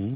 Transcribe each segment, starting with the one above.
Mm-hmm.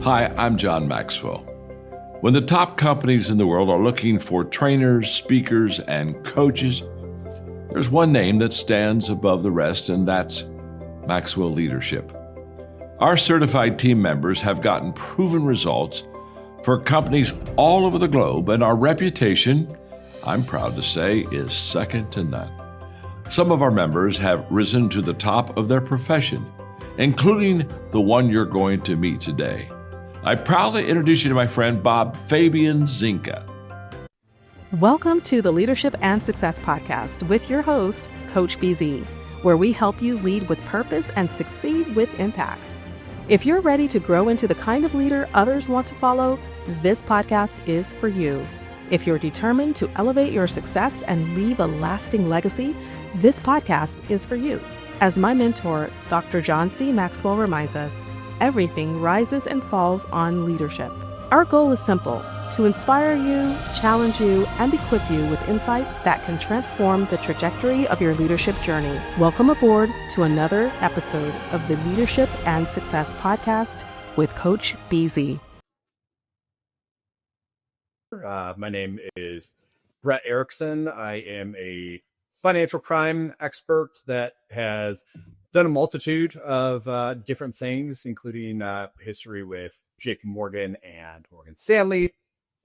Hi, I'm John Maxwell. When the top companies in the world are looking for trainers, speakers, and coaches, there's one name that stands above the rest, and that's Maxwell Leadership. Our certified team members have gotten proven results for companies all over the globe, and our reputation, I'm proud to say, is second to none. Some of our members have risen to the top of their profession, including the one you're going to meet today. I proudly introduce you to my friend Bob Fabian Zinka. Welcome to the Leadership and Success Podcast with your host, Coach BZ, where we help you lead with purpose and succeed with impact. If you're ready to grow into the kind of leader others want to follow, this podcast is for you. If you're determined to elevate your success and leave a lasting legacy, this podcast is for you. As my mentor, Dr. John C. Maxwell reminds us, everything rises and falls on leadership. Our goal is simple: to inspire you, challenge you, and equip you with insights that can transform the trajectory of your leadership journey. Welcome aboard to another episode of the Leadership and Success Podcast with Coach BZ. My name is Brett Erickson. I am a financial crime expert that has done a multitude of different things, including history with JP Morgan and Morgan Stanley,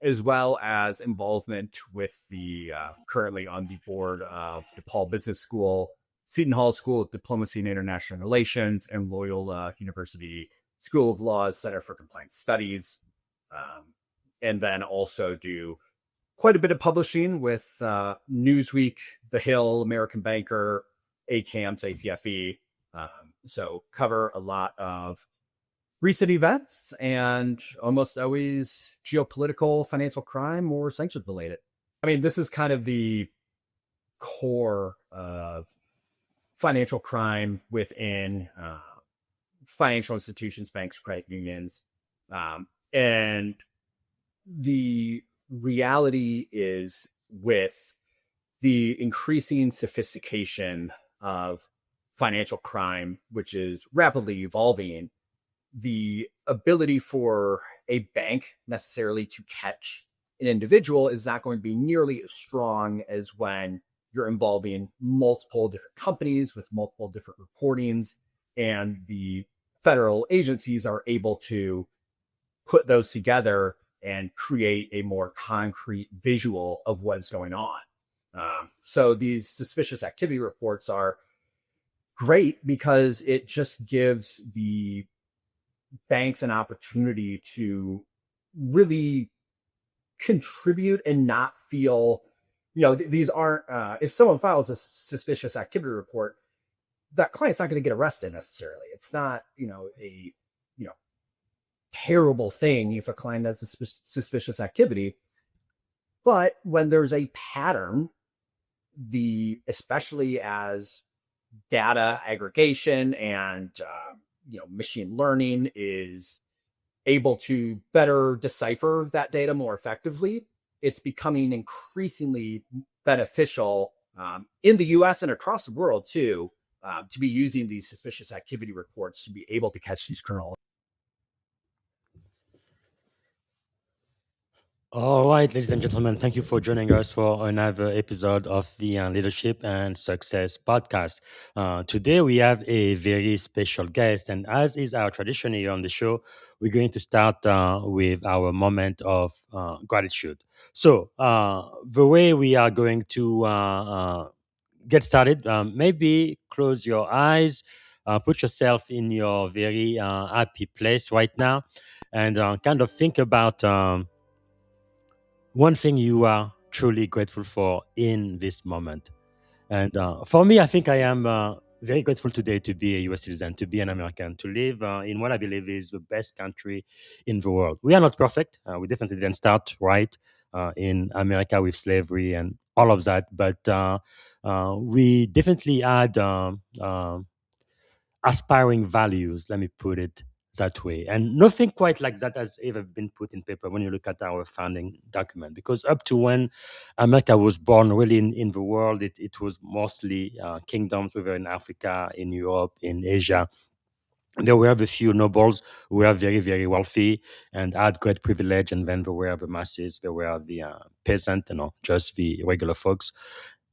as well as involvement with the currently on the board of DePaul Business School, Seton Hall School of Diplomacy and International Relations, and Loyola University School of Law's Center for Compliance Studies. And then also do quite a bit of publishing with Newsweek, The Hill, American Banker, ACAMS, ACFE. So cover a lot of recent events and almost always geopolitical, financial crime, or sanctions related. I mean, this is kind of the core of financial crime within financial institutions, banks, credit unions. And the reality is, with the increasing sophistication of financial crime, which is rapidly evolving, the ability for a bank necessarily to catch an individual is not going to be nearly as strong as when you're involving multiple different companies with multiple different reportings, and the federal agencies are able to put those together and create a more concrete visual of what's going on. So these suspicious activity reports are great because it just gives the banks an opportunity to really contribute and not feel, these aren't, if someone files a suspicious activity report, that client's not going to get arrested necessarily. It's not, a, terrible thing if a client has a suspicious activity. But when there's a pattern, especially as data aggregation and, machine learning is able to better decipher that data more effectively, it's becoming increasingly beneficial in the US and across the world too, to be using these suspicious activity reports to be able to catch these criminals. All right, ladies and gentlemen, thank you for joining us for another episode of the Leadership and Success podcast. Today, we have a very special guest, and as is our tradition here on the show, we're going to start with our moment of gratitude. So, the way we are going to get started, maybe close your eyes, put yourself in your very happy place right now, and kind of think about one thing you are truly grateful for in this moment. And for me, I think I am very grateful today to be a US citizen, to be an American, to live in what I believe is the best country in the world. We are not perfect. We definitely didn't start right in America with slavery and all of that. But we definitely had aspiring values, let me put it that way. And nothing quite like that has ever been put in paper when you look at our founding document. Because up to when America was born, really in the world, it was mostly kingdoms, whether in Africa, in Europe, in Asia. There were the few nobles who were very, very wealthy and had great privilege, and then there were the masses, there were the peasant, just the regular folks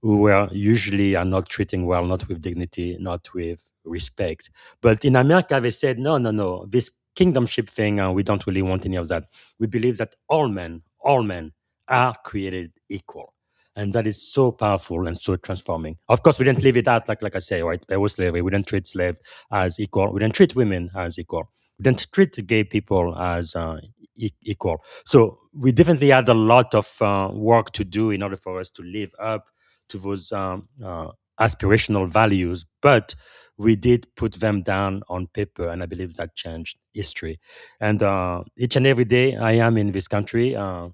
who were usually are not treating well, not with dignity, not with respect. But in America, they said, no, no, no, this kingdomship thing, we don't really want any of that. We believe that all men are created equal. And that is so powerful and so transforming. Of course, we didn't leave it out, like I say, right? There was slavery. We didn't treat slaves as equal. We didn't treat women as equal. We didn't treat gay people as equal. So we definitely had a lot of work to do in order for us to live up to those aspirational values, but we did put them down on paper, and I believe that changed history. And each and every day I am in this country, it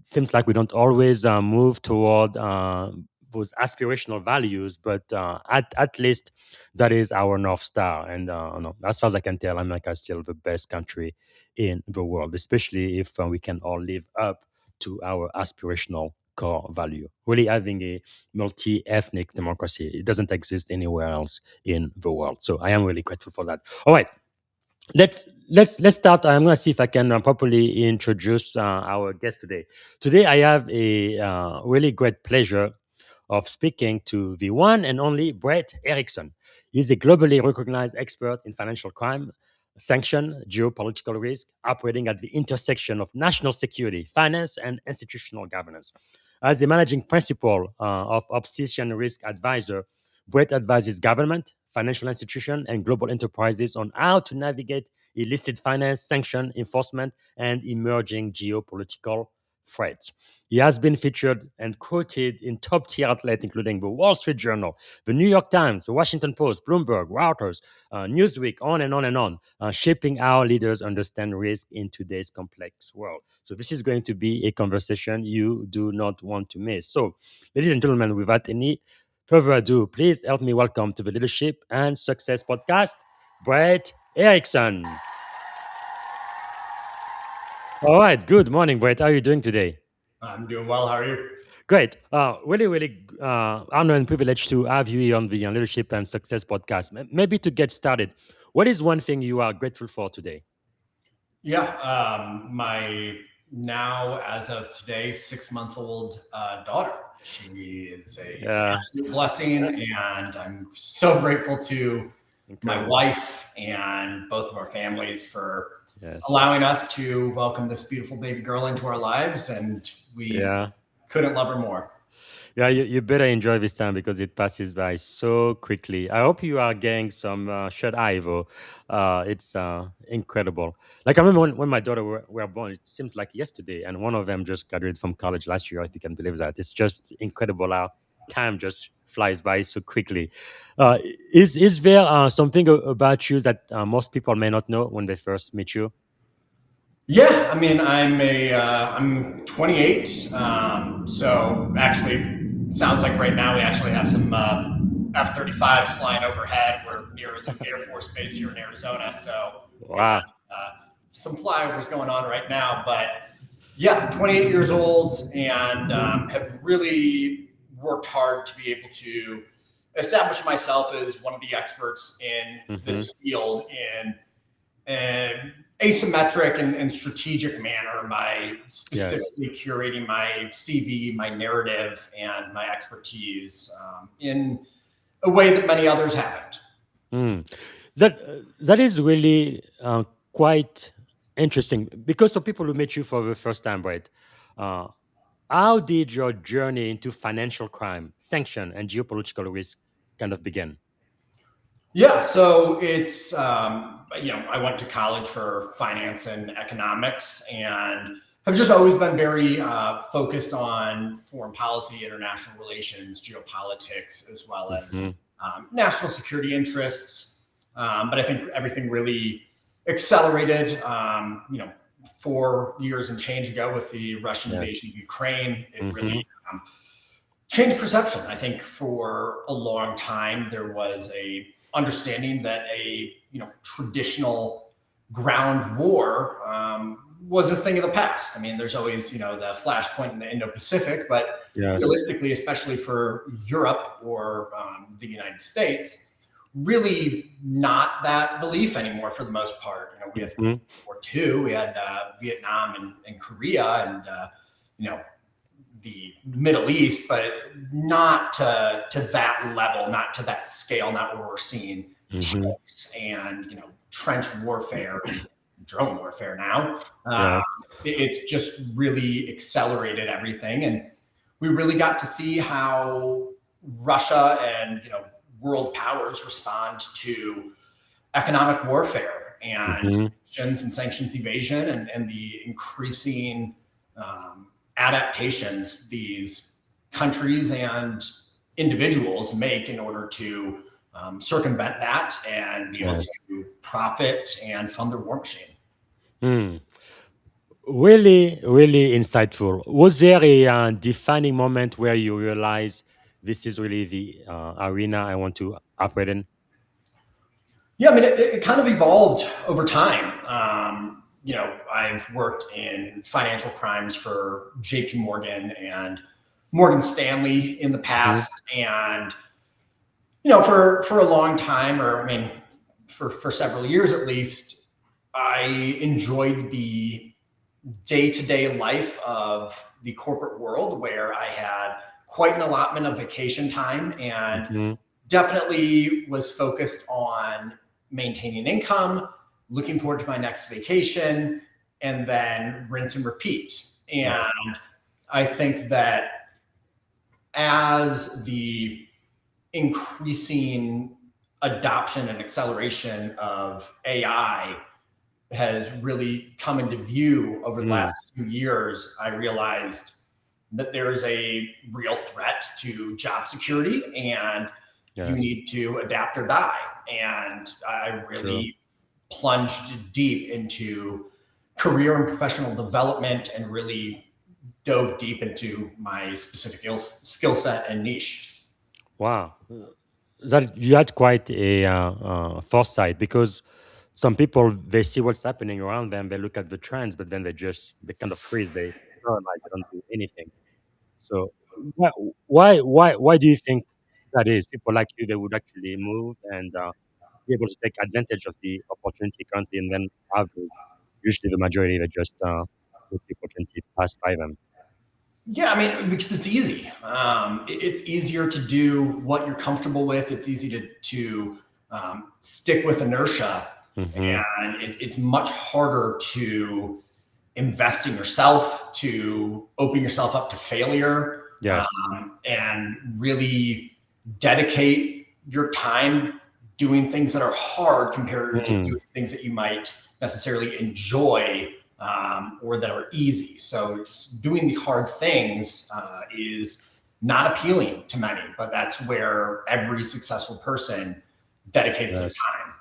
seems like we don't always move toward those aspirational values, but at least that is our North Star. And no, as far as I can tell, America is still the best country in the world, especially if we can all live up to our aspirational core value. Really having a multi-ethnic democracy. It doesn't exist anywhere else in the world. So I am really grateful for that. All right. Let's start. I'm going to see if I can properly introduce our guest today. Today, I have a really great pleasure of speaking to the one and only Brett Erickson. He's a globally recognized expert in financial crime, sanction, geopolitical risk, operating at the intersection of national security, finance, and institutional governance. As a managing principal of Obsidian Risk Advisor, Brett advises government, financial institutions, and global enterprises on how to navigate illicit finance, sanction enforcement, and emerging geopolitical threats. He has been featured and quoted in top-tier outlets, including the Wall Street Journal, the New York Times, the Washington Post, Bloomberg, Reuters, Newsweek, on and on, shaping how leaders understand risk in today's complex world. So this is going to be a conversation you do not want to miss. So, ladies and gentlemen, without any further ado, please help me welcome to the Leadership and Success podcast, Brett Erickson. All right. Good morning, Brett. How are you doing today? I'm doing well. How are you? Great. Really honor and privilege to have you here on the Leadership and Success podcast. Maybe to get started, what is one thing you are grateful for today? Yeah, my now, as of today, 6-month-old daughter. She is a absolute blessing, and I'm so grateful to my wife and both of our families for allowing us to welcome this beautiful baby girl into our lives, and we couldn't love her more. Yeah, you better enjoy this time because it passes by so quickly. I hope you are getting some shut eye, though. It's incredible. Like I remember when my daughter were born, it seems like yesterday, and one of them just graduated from college last year, if you can believe that. It's just incredible how time just flies by so quickly. Uh, is there something about you that most people may not know when they first meet you? Yeah, I mean, I'm 28. So actually, sounds like right now we actually have some F-35s flying overhead. We're near Luke Air Force Base here in Arizona, so we have Wow. some flyovers going on right now. But yeah, 28 years old, and have really worked hard to be able to establish myself as one of the experts in this field in an asymmetric and strategic manner by specifically curating my CV, my narrative, and my expertise in a way that many others haven't. Mm. That is really quite interesting because of people who met you for the first time, right? Uh, how did your journey into financial crime, sanction, and geopolitical risk kind of begin? Yeah, so it's I went to college for finance and economics, and have just always been very focused on foreign policy, international relations, geopolitics, as well as Hmm. national security interests. But I think everything really accelerated. 4 years and change ago with the Russian Yes. invasion of Ukraine, it Hmm. really changed perception. I think for a long time there was a understanding that a traditional ground war was a thing of the past. I mean, there's always the flashpoint in the Indo-Pacific, but Yes. realistically, especially for Europe or the United States, really not that belief anymore for the most part. We had Hmm. World War II, we had Vietnam and Korea, and you know the Middle East, but not to that level, not to that scale, not where we're seeing Hmm. tanks and trench warfare and drone warfare now. Yes. It's just really accelerated everything, and we really got to see how Russia and world powers respond to economic warfare and Hmm. sanctions evasion and the increasing adaptations these countries and individuals make in order to circumvent that and be able Yes. to profit and fund their war machine. Mm. Really, really insightful. Was there a defining moment where you realized this is really the arena I want to operate in? Yeah, I mean, it kind of evolved over time. I've worked in financial crimes for JP Morgan and Morgan Stanley in the Hmm. past. And, for a long time, or I mean, for several years at least, I enjoyed the day-to-day life of the corporate world where I had quite an allotment of vacation time and Hmm. definitely was focused on maintaining income, looking forward to my next vacation, and then rinse and repeat. Yes. And I think that as the increasing adoption and acceleration of AI has really come into view over the Mm. last few years, I realized that there is a real threat to job security and you Yes. need to adapt or die. And I True. really plunged deep into career and professional development and really dove deep into my specific skill set and niche. Wow. That you had quite a foresight because some people they see what's happening around them, they look at the trends, but then they kind of freeze. They paralyze. They don't do anything. So why why do you think that is? People like you, they would actually move and be able to take advantage of the opportunity currently, and then others, usually the majority, they just let the opportunity pass by them. Yeah, I mean, because it's easy. It's easier to do what you're comfortable with. It's easy to stick with inertia. Mm-hmm. And it's much harder to invest in yourself, to open yourself up to failure, Yes. and really dedicate your time doing things that are hard compared to doing things that you might necessarily enjoy, or that are easy. So doing the hard things is not appealing to many, but that's where every successful person dedicates their Yes. time.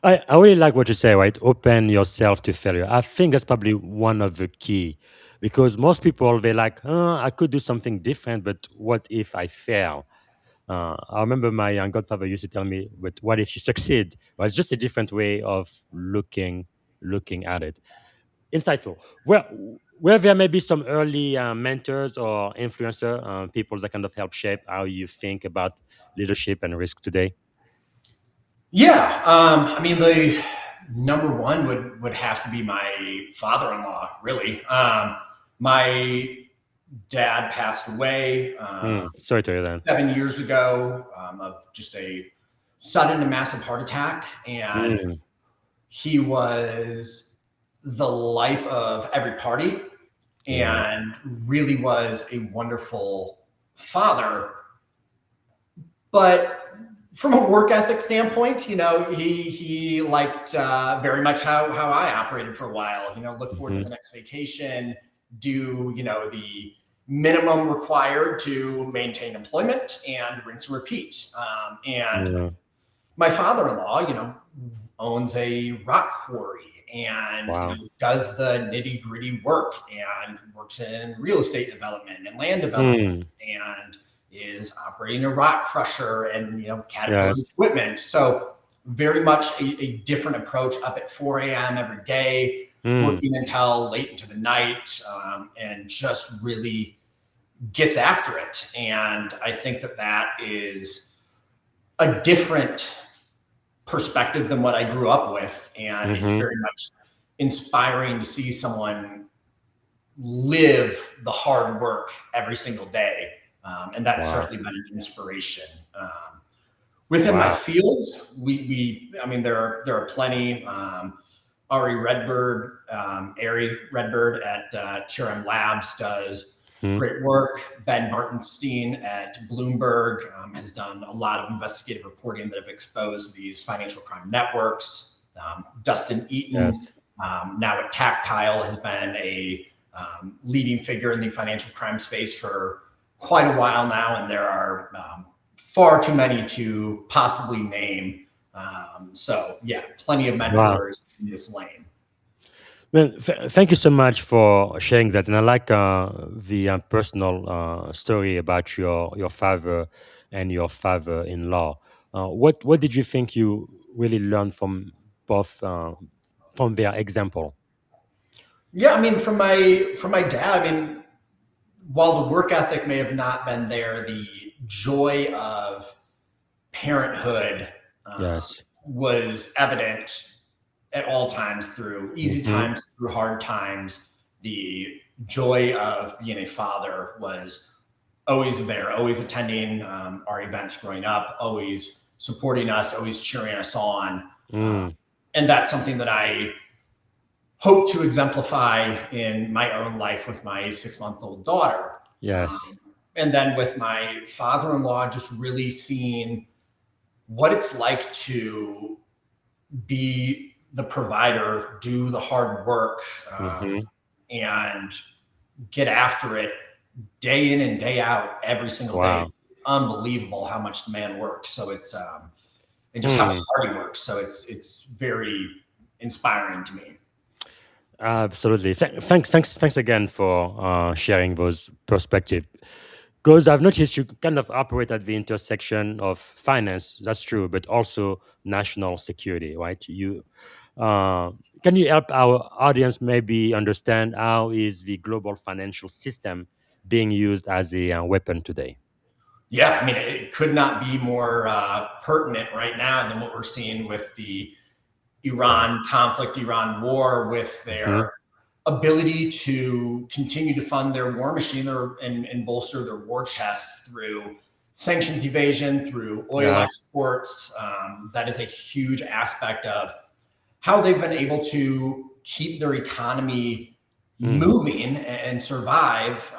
I really like what you say, right? Open yourself to failure. I think that's probably one of the key because most people, they're like, I could do something different, but what if I fail? I remember my godfather used to tell me, but what if you succeed? Well, it's just a different way of looking at it. Insightful. Well, were there maybe some early mentors or influencer people that kind of help shape how you think about leadership and risk today? Yeah, I mean, the number one would have to be my father-in-law. Really, my dad passed away Sorry to hear that. 7 years ago, of just a sudden and massive heart attack, and Mm, he was the life of every party, yeah. and really was a wonderful father. But from a work ethic standpoint, he liked very much how I operated for a while. Look forward to Hmm. the next vacation, do the minimum required to maintain employment, and rinse and repeat. And Yeah. my father-in-law, owns a rock quarry, and Wow. does the nitty gritty work, and works in real estate development and land development, Mm, and is operating a rock crusher and Caterpillar yes. equipment. So very much a different approach. Up at 4 a.m. every day, Mm, working until late into the night, and just really gets after it. And I think that is a different perspective than what I grew up with. And it's hmm. very much inspiring to see someone live the hard work every single day. And that's Wow. certainly been an inspiration. Within my Wow. fields, I mean, there are plenty. Ari Redbird at TRM Labs does Hmm. great work. Ben Bartenstein at Bloomberg has done a lot of investigative reporting that have exposed these financial crime networks. Dustin Eaton, Yes. now at Tactile, has been a leading figure in the financial crime space for quite a while now, and there are far too many to possibly name. So, yeah, plenty of Wow. mentors in this lane. Well, thank you so much for sharing that, and I like the personal story about your father and your father-in-law. What did you think you really learned from both from their example? Yeah, I mean, from my dad, I mean, while the work ethic may have not been there, the joy of parenthood Yes. was evident at all times, through easy Hmm. times, through hard times. The joy of being a father was always there, always attending our events growing up, always supporting us, always cheering us on. Uh, Mm, and that's something that I hope to exemplify in my own life with my 6-month-old daughter. yes. And then with my father-in-law, just really seeing what it's like to be the provider, do the hard work, Hmm. and get after it day in and day out every single day. Wow. It's unbelievable how much the man works. So it's and just how Hmm. hard he works. So it's very inspiring to me. Absolutely. Thanks again for sharing those perspectives. Because I've noticed you kind of operate at the intersection of finance, that's true, but also national security, right? Uh, can you help our audience maybe understand how is the global financial system being used as a weapon today? Yeah, I mean, it could not be more pertinent right now than what we're seeing with the Yes. Iran conflict, Iran war, with Hmm. their ability to continue to fund their war machine, and bolster their war chest through sanctions evasion, through oil Yeah. exports. That is a huge aspect of how they've been able to keep their economy moving and survive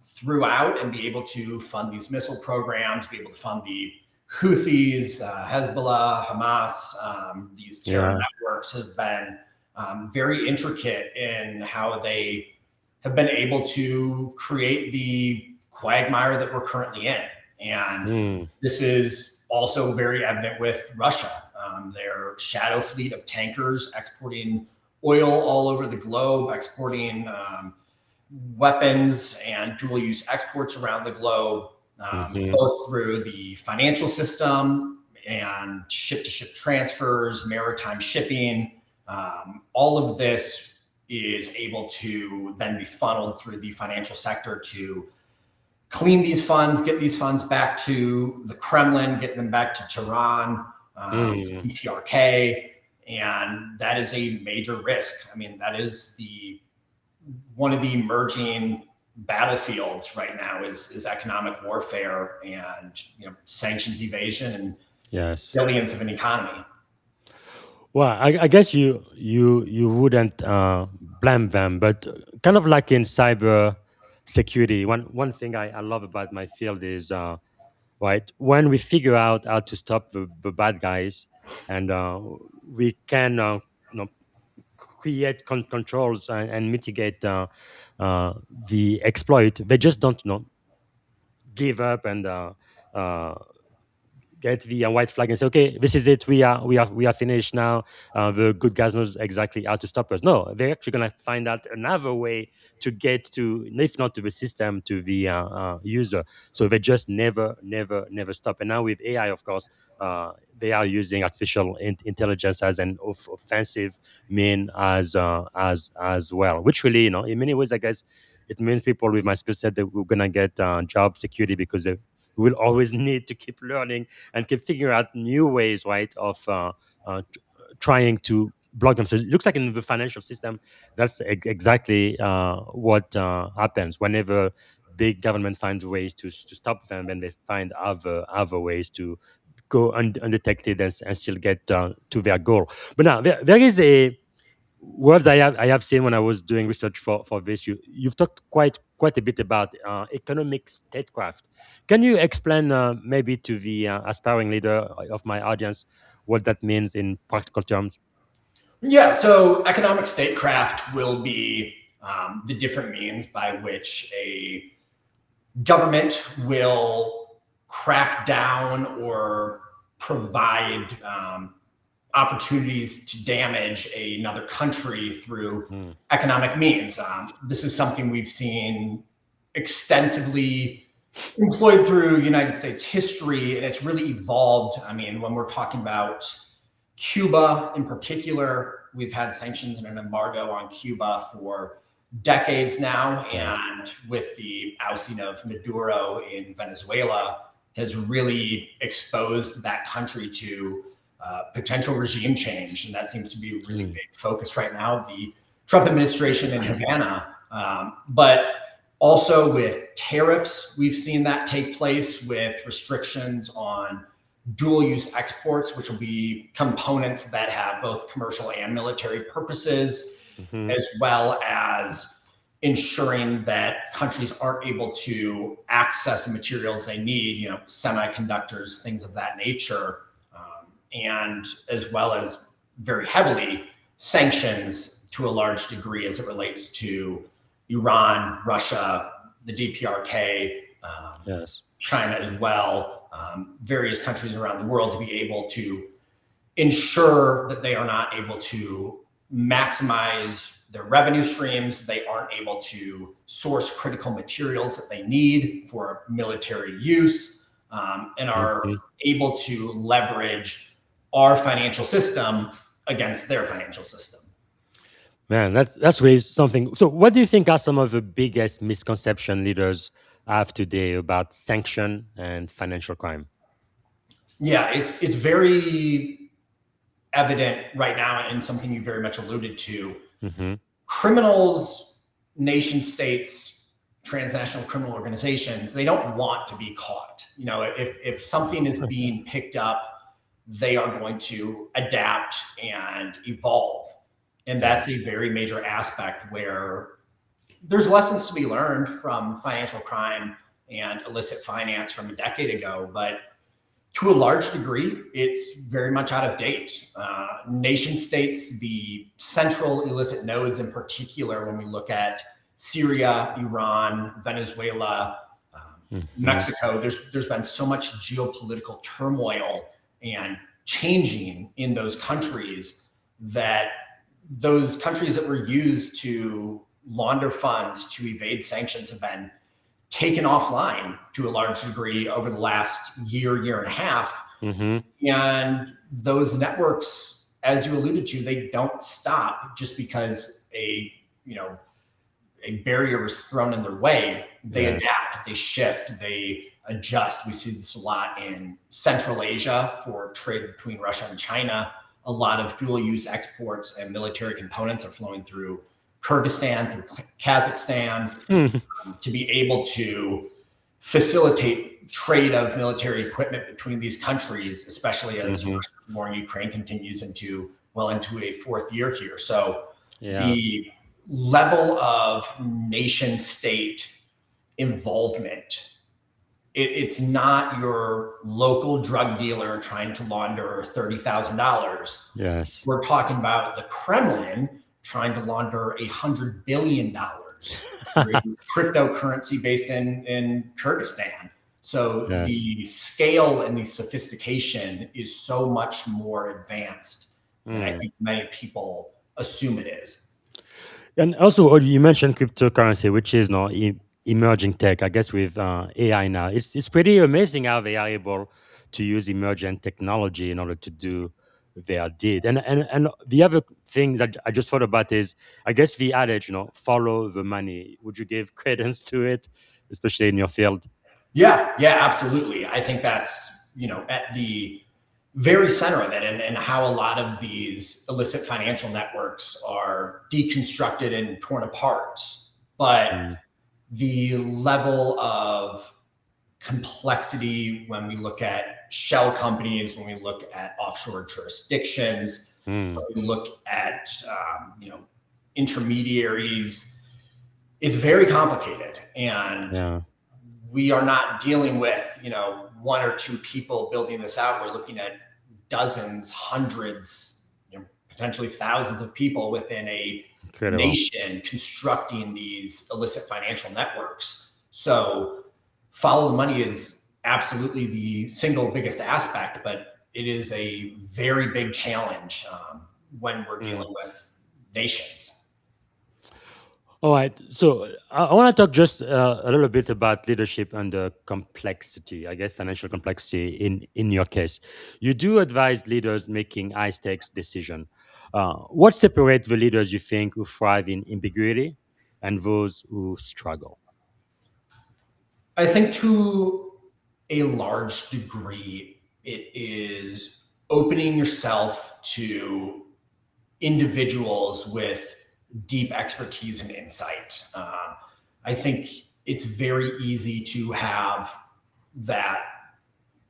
throughout, and be able to fund these missile programs, be able to fund the Houthis, Hezbollah, Hamas. These terror networks have been very intricate in how they have been able to create the quagmire that we're currently in. And this is also very evident with Russia. Their shadow fleet of tankers exporting oil all over the globe, exporting weapons and dual use exports around the globe, both through the financial system and ship to ship transfers, maritime shipping. All of this is able to then be funneled through the financial sector to clean these funds, get these funds back to the Kremlin, get them back to Tehran, PRK. And that is a major risk. I mean, that is one of the emerging battlefields right now is economic warfare and sanctions evasion and billions of an economy. Well, I guess you wouldn't blame them, but kind of like in cyber security, one thing I love about my field is right when we figure out how to stop the bad guys, and we can create controls and mitigate the exploit. They just don't give up and get the white flag and say, okay, this is it. We are finished now. The good guys knows exactly how to stop us. No, they're actually going to find out another way to get to, if not to the system, to the user. So they just never stop. And now with AI, of course, they are using artificial intelligence as an offensive mean as well, which really, in many ways, I guess, it means people with my skill set that we're going to get job security, because they will always need to keep learning and keep figuring out new ways, right, of trying to block them. So it looks like in the financial system, that's exactly what happens whenever big government finds ways to stop them, and they find other ways to go undetected and still get to their goal. But now there is a words I have seen when I was doing research for this. You've talked quite a bit about economic statecraft. Can you explain maybe to the aspiring leader of my audience what that means in practical terms? Yeah, so economic statecraft will be the different means by which a government will crack down or provide opportunities to damage another country through economic means. This is something we've seen extensively employed through United States history, and it's really evolved. I mean, when we're talking about Cuba in particular, we've had sanctions and an embargo on Cuba for decades now. And with the ousting of Maduro in Venezuela has really exposed that country to potential regime change. And that seems to be a really big focus right now, the Trump administration in Havana. But also with tariffs, we've seen that take place with restrictions on dual use exports, which will be components that have both commercial and military purposes, as well as ensuring that countries aren't able to access the materials they need, semiconductors, things of that nature, and as well as very heavily sanctions to a large degree as it relates to Iran, Russia, the DPRK, China as well, various countries around the world, to be able to ensure that they are not able to maximize their revenue streams. They aren't able to source critical materials that they need for military use, and are able to leverage our financial system against their financial system. Man, that's really something. So what do you think are some of the biggest misconceptions leaders have today about sanction and financial crime? Yeah, it's very evident right now, and something you very much alluded to. Criminals, nation states, transnational criminal organizations, they don't want to be caught. If something is being picked up, they are going to adapt and evolve. And that's a very major aspect where there's lessons to be learned from financial crime and illicit finance from a decade ago, but to a large degree, it's very much out of date. Nation states, the central illicit nodes in particular, when we look at Syria, Iran, Venezuela, Mexico, there's been so much geopolitical turmoil and changing in those countries that those countries that were used to launder funds to evade sanctions have been taken offline to a large degree over the last year and a half. And those networks, as you alluded to, they don't stop just because a barrier is thrown in their way. They adapt, they shift, they adjust. We see this a lot in Central Asia for trade between Russia and China. A lot of dual use exports and military components are flowing through Kyrgyzstan, through Kazakhstan, to be able to facilitate trade of military equipment between these countries, especially as Russia's war in Ukraine continues into a fourth year here. So the level of nation state involvement, it's not your local drug dealer trying to launder $30,000. Yes. We're talking about the Kremlin trying to launder $100 billion through cryptocurrency based in Kyrgyzstan. So the scale and the sophistication is so much more advanced than I think many people assume it is. And also, you mentioned cryptocurrency, which is now emerging tech. I guess with AI now, it's pretty amazing how they are able to use emergent technology in order to do their deed. And the other thing that I just thought about is, I guess the adage, follow the money. Would you give credence to it, especially in your field? Yeah, absolutely. I think that's at the very center of it, and how a lot of these illicit financial networks are deconstructed and torn apart. But the level of complexity when we look at shell companies, when we look at offshore jurisdictions, when we look at intermediaries, it's very complicated, and we are not dealing with one or two people building this out. We're looking at dozens, hundreds, potentially thousands of people within a nation constructing these illicit financial networks. So follow the money is absolutely the single biggest aspect, but it is a very big challenge when we're dealing with nations. All right. So I want to talk just a little bit about leadership and the complexity, I guess financial complexity in your case. You do advise leaders making high stakes decisions. What separates the leaders you think who thrive in ambiguity and those who struggle? I think to a large degree, it is opening yourself to individuals with deep expertise and insight. I think it's very easy to have that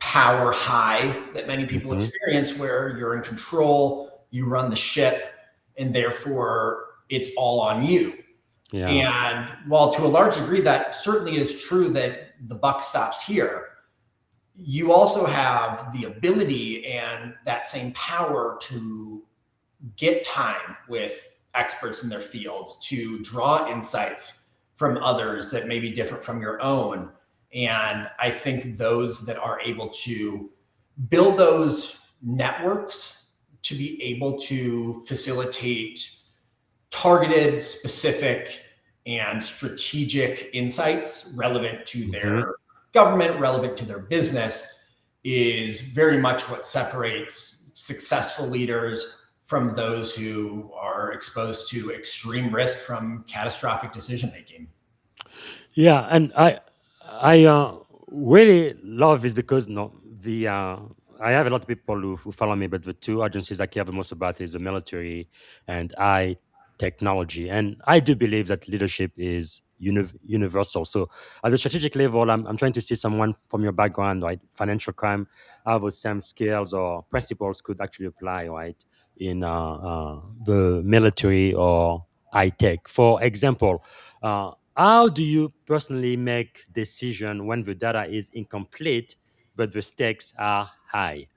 power high that many people experience, where you're in control, you run the ship, and therefore it's all on you. And while to a large degree that certainly is true, that the buck stops here, you also have the ability and that same power to get time with experts in their fields, to draw insights from others that may be different from your own. And I think those that are able to build those networks to be able to facilitate targeted, specific, and strategic insights relevant to their government, relevant to their business, is very much what separates successful leaders from those who are exposed to extreme risk from catastrophic decision making. Yeah, and I really love this because I have a lot of people who follow me, but the two agencies I care the most about is the military and technology. And I do believe that leadership is universal. So at the strategic level, I'm trying to see someone from your background, right? Financial crime, how those same skills or principles could actually apply, right? In the military or high tech. For example, how do you personally make decision when the data is incomplete, but the stakes are high?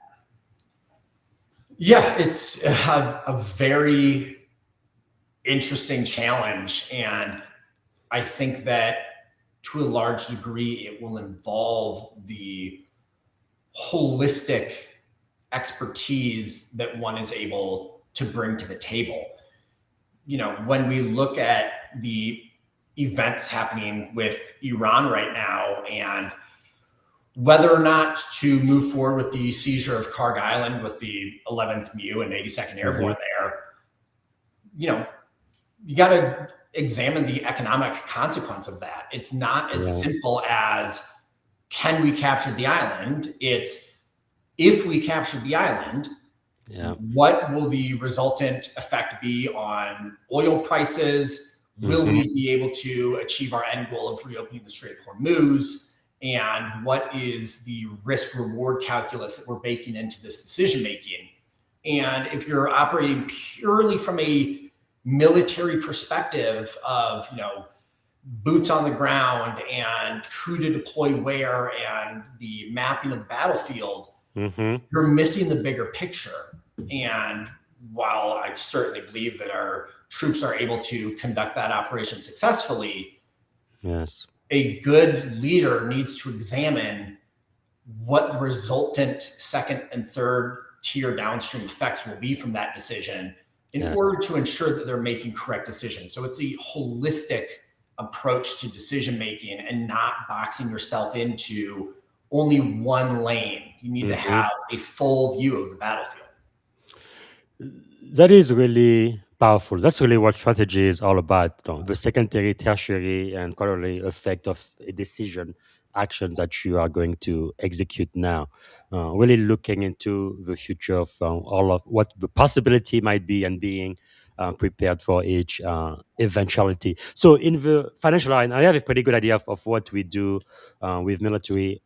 Yeah, it's a very interesting challenge. And I think that to a large degree, it will involve the holistic expertise that one is able to bring to the table. When we look at the events happening with Iran right now and whether or not to move forward with the seizure of Karg Island with the 11th MEU and 82nd Hmm. Airborne there, you know, you got to examine the economic consequence of that. It's not as Yeah, simple as can we capture the island? It's if we capture the island, yeah. what will the resultant effect be on oil prices? Will Hmm. we be able to achieve our end goal of reopening the Strait of Hormuz? And what is the risk reward calculus that we're baking into this decision making? And if you're operating purely from a military perspective of, boots on the ground and who to deploy where and the mapping of the battlefield, Hmm. you're missing the bigger picture. And while I certainly believe that our troops are able to conduct that operation successfully, Yes. a good leader needs to examine what the resultant second and third tier downstream effects will be from that decision in Yes. order to ensure that they're making correct decisions. So it's a holistic approach to decision making and not boxing yourself into only one lane. You need to Hmm. have a full view of the battlefield. That is really powerful. That's really what strategy is all about. The secondary, tertiary, and corollary effect of a decision actions that you are going to execute now. Really looking into the future of all of what the possibility might be and being prepared for each eventuality. So, in the financial line, I have a pretty good idea of what we do with military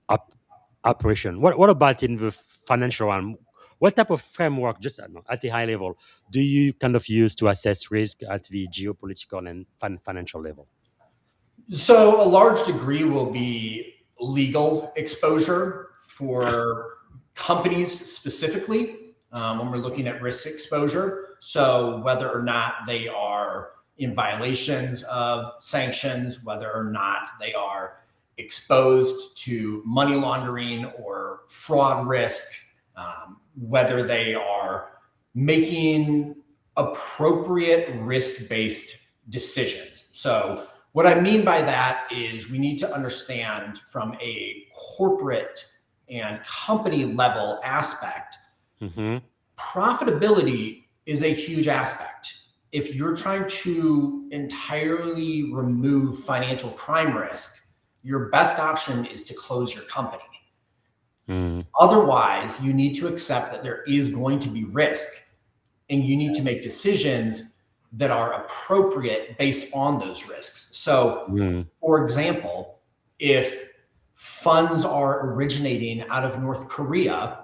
operation. What about in the financial one? What type of framework, just at a high level, do you kind of use to assess risk at the geopolitical and financial level? So a large degree will be legal exposure for companies specifically when we're looking at risk exposure. So whether or not they are in violations of sanctions, whether or not they are exposed to money laundering or fraud risk, whether they are making appropriate risk based decisions. So what I mean by that is we need to understand from a corporate and company level aspect, Hmm. profitability is a huge aspect. If you're trying to entirely remove financial crime risk, your best option is to close your company. Mm. Otherwise, you need to accept that there is going to be risk and you need to make decisions that are appropriate based on those risks. So, Mm. for example, if funds are originating out of North Korea,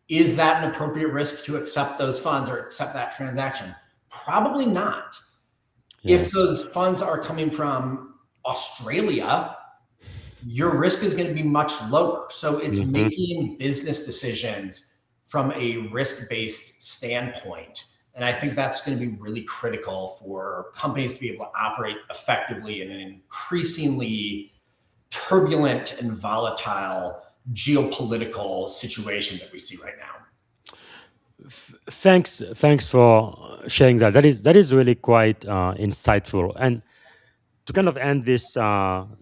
is that an appropriate risk to accept those funds or accept that transaction? Probably not. If Yes. those funds are coming from Australia, your risk is going to be much lower. So it's Hmm. making business decisions from a risk based standpoint. And I think that's going to be really critical for companies to be able to operate effectively in an increasingly turbulent and volatile geopolitical situation that we see right now. Thanks for sharing that. That is really quite insightful. And to kind of end this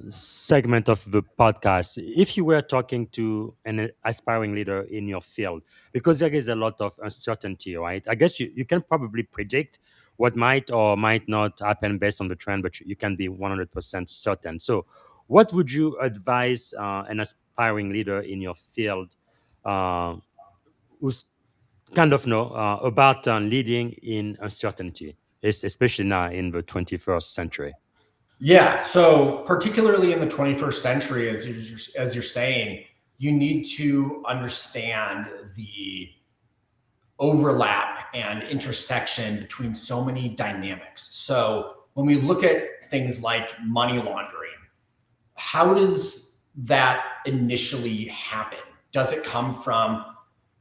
segment of the podcast, if you were talking to an aspiring leader in your field, because there is a lot of uncertainty, right? I guess you can probably predict what might or might not happen based on the trend, but you can be 100% certain. So, what would you advise an aspiring leader in your field who's kind of know about leading in uncertainty? especially now in the 21st century? Yeah. So particularly in the 21st century, as you're saying, you need to understand the overlap and intersection between so many dynamics. So when we look at things like money laundering, how does that initially happen? Does it come from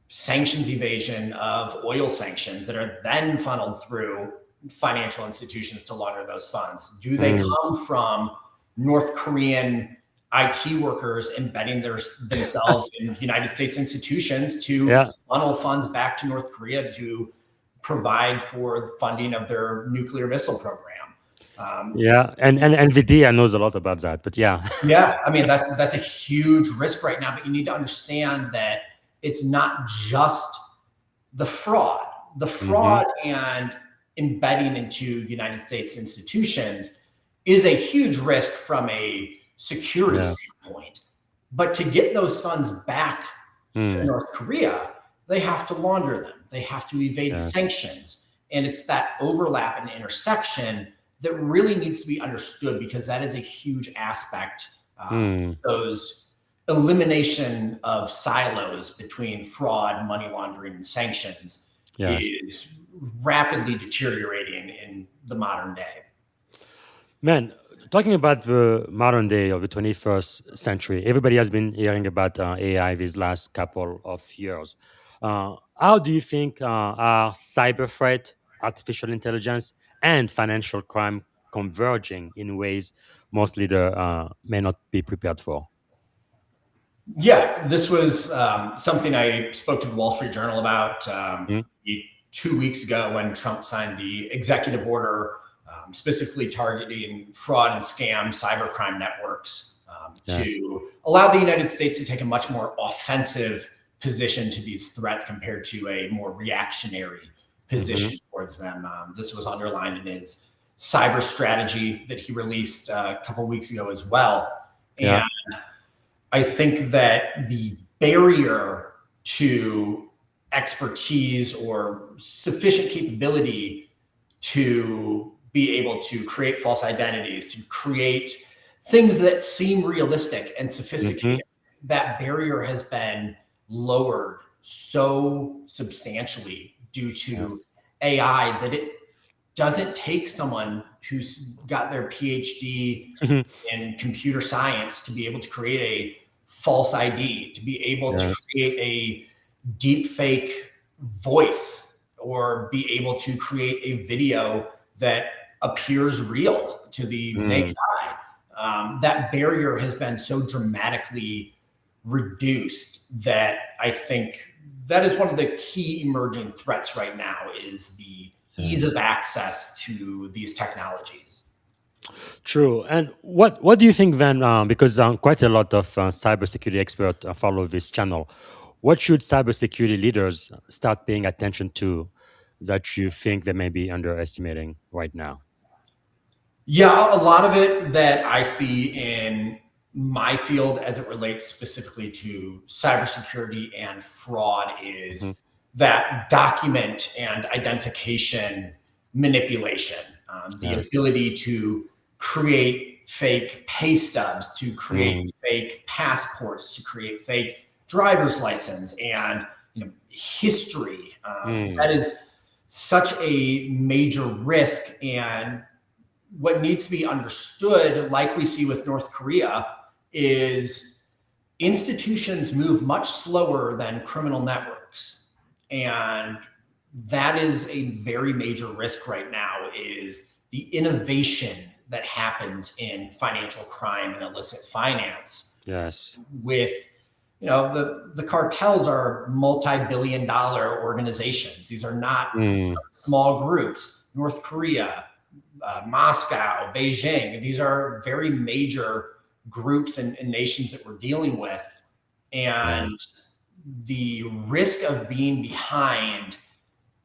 sanctions evasion of oil sanctions that are then funneled through financial institutions to launder those funds? Do they come from North Korean IT workers embedding themselves in United States institutions to Yeah. funnel funds back to North Korea to provide for funding of their nuclear missile program? Yeah, and NVIDIA knows a lot about that, but yeah. Yeah, I mean that's a huge risk right now, but you need to understand that it's not just the fraud. The Hmm. fraud and embedding into United States institutions is a huge risk from a security Yeah. standpoint. But to get those funds back to Mm. North Korea, they have to launder them. They have to evade Yes. sanctions. And it's that overlap and intersection that really needs to be understood because that is a huge aspect. Mm. Those elimination of silos between fraud, money laundering, and sanctions Yes. is rapidly deteriorating in the modern day. Man, talking about the modern day of the 21st century, everybody has been hearing about AI these last couple of years. How do you think are cyber threat, artificial intelligence, and financial crime converging in ways most leaders may not be prepared for? Yeah, this was something I spoke to the Wall Street Journal about 2 weeks ago when Trump signed the executive order specifically targeting fraud and scam cybercrime networks Yes. to allow the United States to take a much more offensive position to these threats compared to a more reactionary Hmm. position towards them. This was underlined in his cyber strategy that he released a couple weeks ago as well. And Yeah. I think that the barrier to expertise or sufficient capability to be able to create false identities, to create things that seem realistic and Hmm. sophisticated, that barrier has been lowered so substantially due Yes. to AI that it doesn't take someone who's got their PhD in computer science to be able to create a false ID, to be able to Yes. create a deep fake voice, or be able to create a video that appears real to the naked Mm. eye. That barrier has been so dramatically reduced that I think that is one of the key emerging threats right now is the ease Yes. of access to these technologies. True. And what do you think then? Because quite a lot of cybersecurity experts follow this channel. What should cybersecurity leaders start paying attention to that you think they may be underestimating right now? Yeah, a lot of it that I see in my field as it relates specifically to cybersecurity and fraud Hmm. is that document and identification manipulation, the Yes. ability to create fake pay stubs, to create Mm. fake passports, to create fake driver's license, and history. Mm. That is such a major risk, and what needs to be understood, like we see with North Korea, is institutions move much slower than criminal networks. And that is a very major risk right now is the innovation that happens in financial crime and illicit finance Yes. with the cartels are multi-billion-dollar organizations. These are not Mm. small groups. North Korea, Moscow, Beijing. These are very major groups and nations that we're dealing with. And Yes. the risk of being behind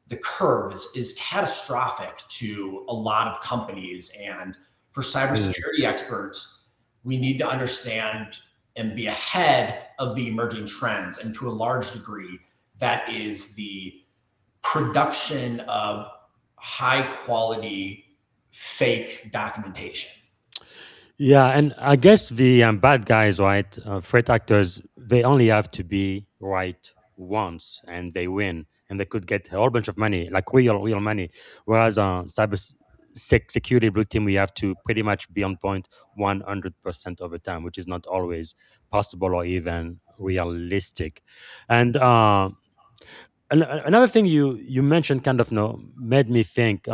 the curve is catastrophic to a lot of companies. And for Mm. cybersecurity experts, we need to understand and be ahead of the emerging trends. And to a large degree, that is the production of high quality fake documentation. Yeah, and I guess the bad guys, right? Threat actors, they only have to be right once, and they win, and they could get a whole bunch of money, like real money. Whereas security blue team, we have to pretty much be on point 100% of the time, which is not always possible or even realistic. And another thing you mentioned, kind of, made me think.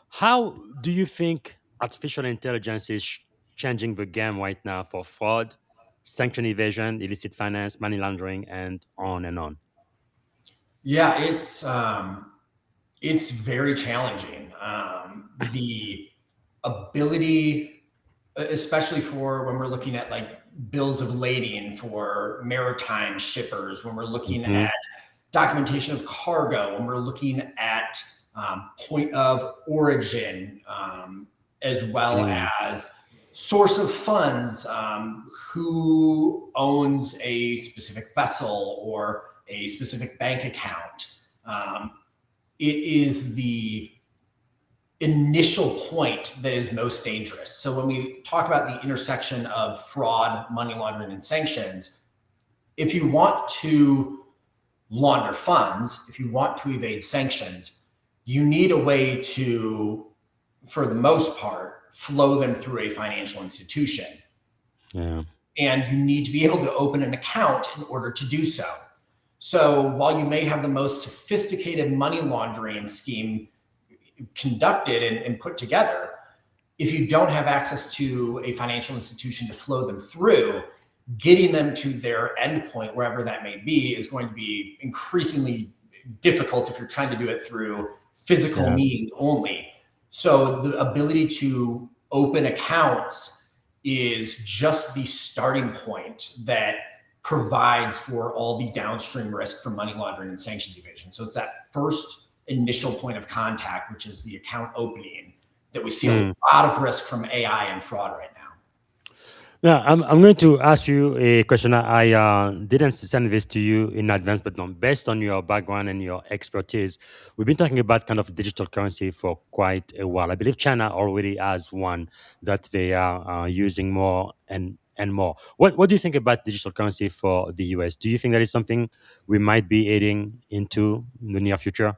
How do you think artificial intelligence is changing the game right now for fraud, sanction evasion, illicit finance, money laundering, and on and on? Yeah, it's very challenging. The ability, especially for when we're looking at like bills of lading for maritime shippers, when we're looking Hmm. at documentation of cargo, when we're looking at point of origin, as well Mm, as source of funds, who owns a specific vessel or a specific bank account. It is the initial point that is most dangerous. So when we talk about the intersection of fraud, money laundering, and sanctions, if you want to launder funds, if you want to evade sanctions, you need a way to, for the most part, flow them through a financial institution. yeah. And you need to be able to open an account in order to do so. So while you may have the most sophisticated money laundering scheme conducted and put together, if you don't have access to a financial institution to flow them through, getting them to their endpoint, wherever that may be, is going to be increasingly difficult if you're trying to do it through physical Yes. means only. So the ability to open accounts is just the starting point that provides for all the downstream risk from money laundering and sanctions evasion. So it's that first initial point of contact, which is the account opening, that we see a Mm. lot of risk from AI and fraud right now. Now, I'm going to ask you a question. I didn't send this to you in advance, but no, based on your background and your expertise, we've been talking about kind of digital currency for quite a while. I believe China already has one that they are using more and more. What do you think about digital currency for the US? Do you think that is something we might be heading into in the near future?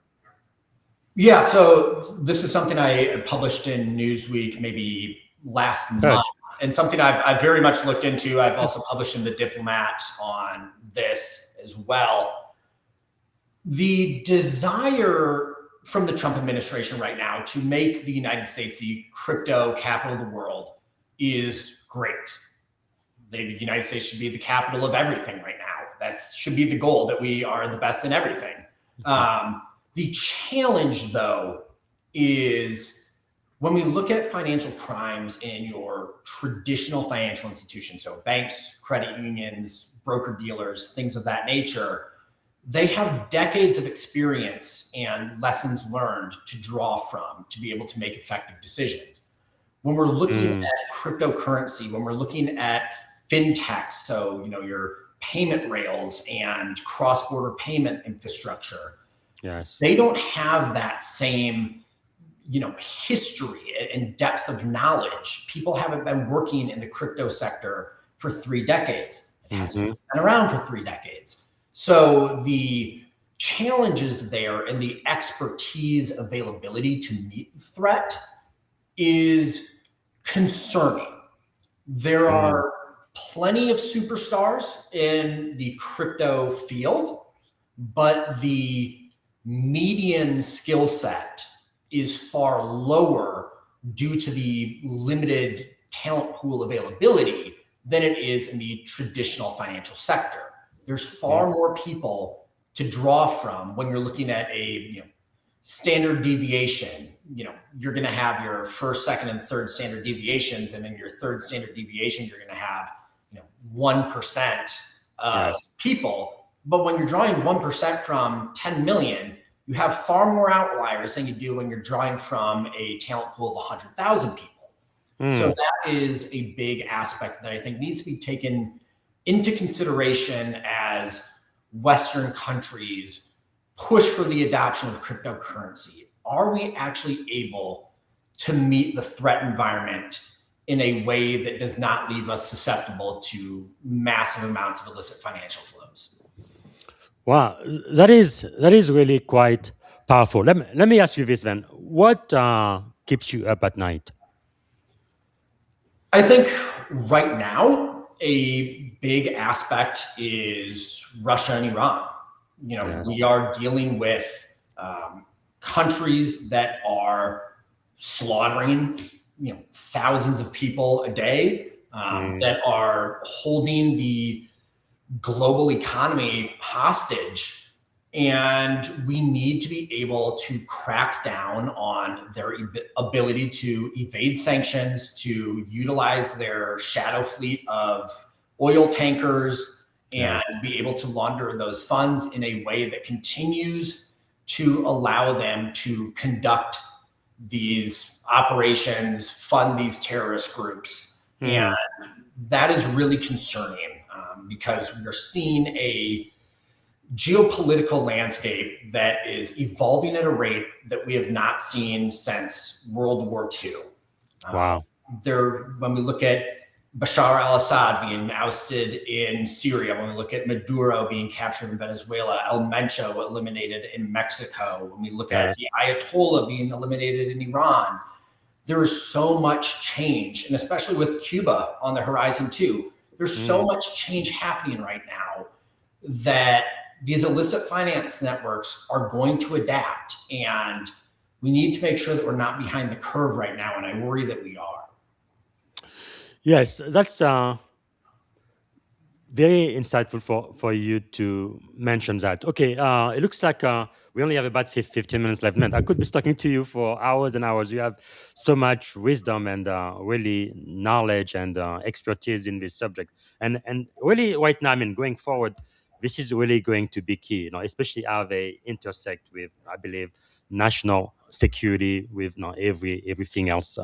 Yeah, so this is something I published in Newsweek maybe last month, Good. and something I've very much looked into. I've also published in the Diplomat on this as well. The desire from the Trump administration right now to make the United States the crypto capital of the world is great. The United States should be the capital of everything right now. That should be the goal, that we are the best in everything. The challenge, though, is when we look at financial crimes in your traditional financial institutions, so banks, credit unions, broker dealers, things of that nature, they have decades of experience and lessons learned to draw from to be able to make effective decisions. When we're looking Mm, at cryptocurrency, when we're looking at fintech, so your payment rails and cross-border payment infrastructure, yes. they don't have that same history and depth of knowledge. People haven't been working in the crypto sector for 3 decades. It hasn't Hmm. been around for 3 decades. So the challenges there and the expertise availability to meet the threat is concerning. There Mm, are plenty of superstars in the crypto field, but the median skill set is far lower due to the limited talent pool availability than it is in the traditional financial sector. There's far more people to draw from when you're looking at a standard deviation. You're going to have your first, second, and third standard deviations, and in your third standard deviation, you're going to have 1% of yes. people. But when you're drawing 1% from 10 million, you have far more outliers than you do when you're drawing from a talent pool of 100,000 people. So Mm, that is a big aspect that I think needs to be taken into consideration as Western countries push for the adoption of cryptocurrency, are we actually able to meet the threat environment in a way that does not leave us susceptible to massive amounts of illicit financial flows? Wow, that is really quite powerful. Let me ask you this then: what keeps you up at night? I think right now, a big aspect is Russia and Iran. Yes. We are dealing with countries that are slaughtering, thousands of people a day, that are holding the global economy hostage. And we need to be able to crack down on their ability to evade sanctions, to utilize their shadow fleet of oil tankers, and be able to launder those funds in a way that continues to allow them to conduct these operations, fund these terrorist groups. And that is really concerning, because we are seeing a geopolitical landscape that is evolving at a rate that we have not seen since World War II. Wow. When we look at Bashar al-Assad being ousted in Syria, when we look at Maduro being captured in Venezuela, El Mencho eliminated in Mexico, when we look at the Ayatollah being eliminated in Iran, there is so much change, and especially with Cuba on the horizon too, there's so much change happening right now that these illicit finance networks are going to adapt, and we need to make sure that we're not behind the curve right now, and I worry that we are. Yes, that's very insightful for you to mention that. Okay, it looks like we only have about 15 minutes left. Man, I could be talking to you for hours and hours. You have so much wisdom and really knowledge and expertise in this subject. And really, right now, I mean, going forward, this is really going to be key. Especially how they intersect with, I believe, national security with everything else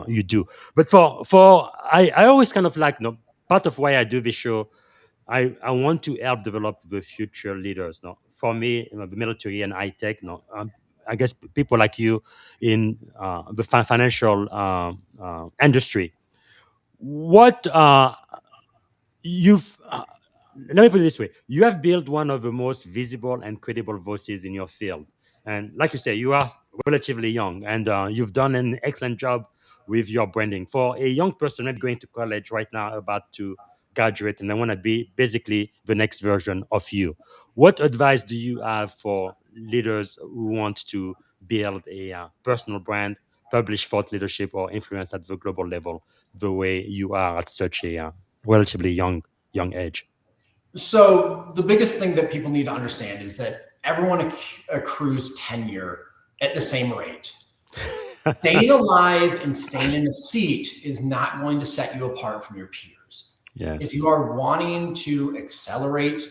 you do. But I always kind of like part of why I do this show, I want to help develop the future leaders. No, for me, the military and high tech. No, I guess people like you in the financial industry. What you've let me put it this way: you have built one of the most visible and credible voices in your field, and like you say, you are relatively young, and you've done an excellent job with your branding. For a young person, maybe going to college right now, about to graduate, and they want to be basically the next version of you, what advice do you have for leaders who want to build a personal brand, publish thought leadership, or influence at the global level, the way you are at such a relatively young age? So the biggest thing that people need to understand is that everyone accrues tenure at the same rate. Staying alive and staying in a seat is not going to set you apart from your peers. Yes. If you are wanting to accelerate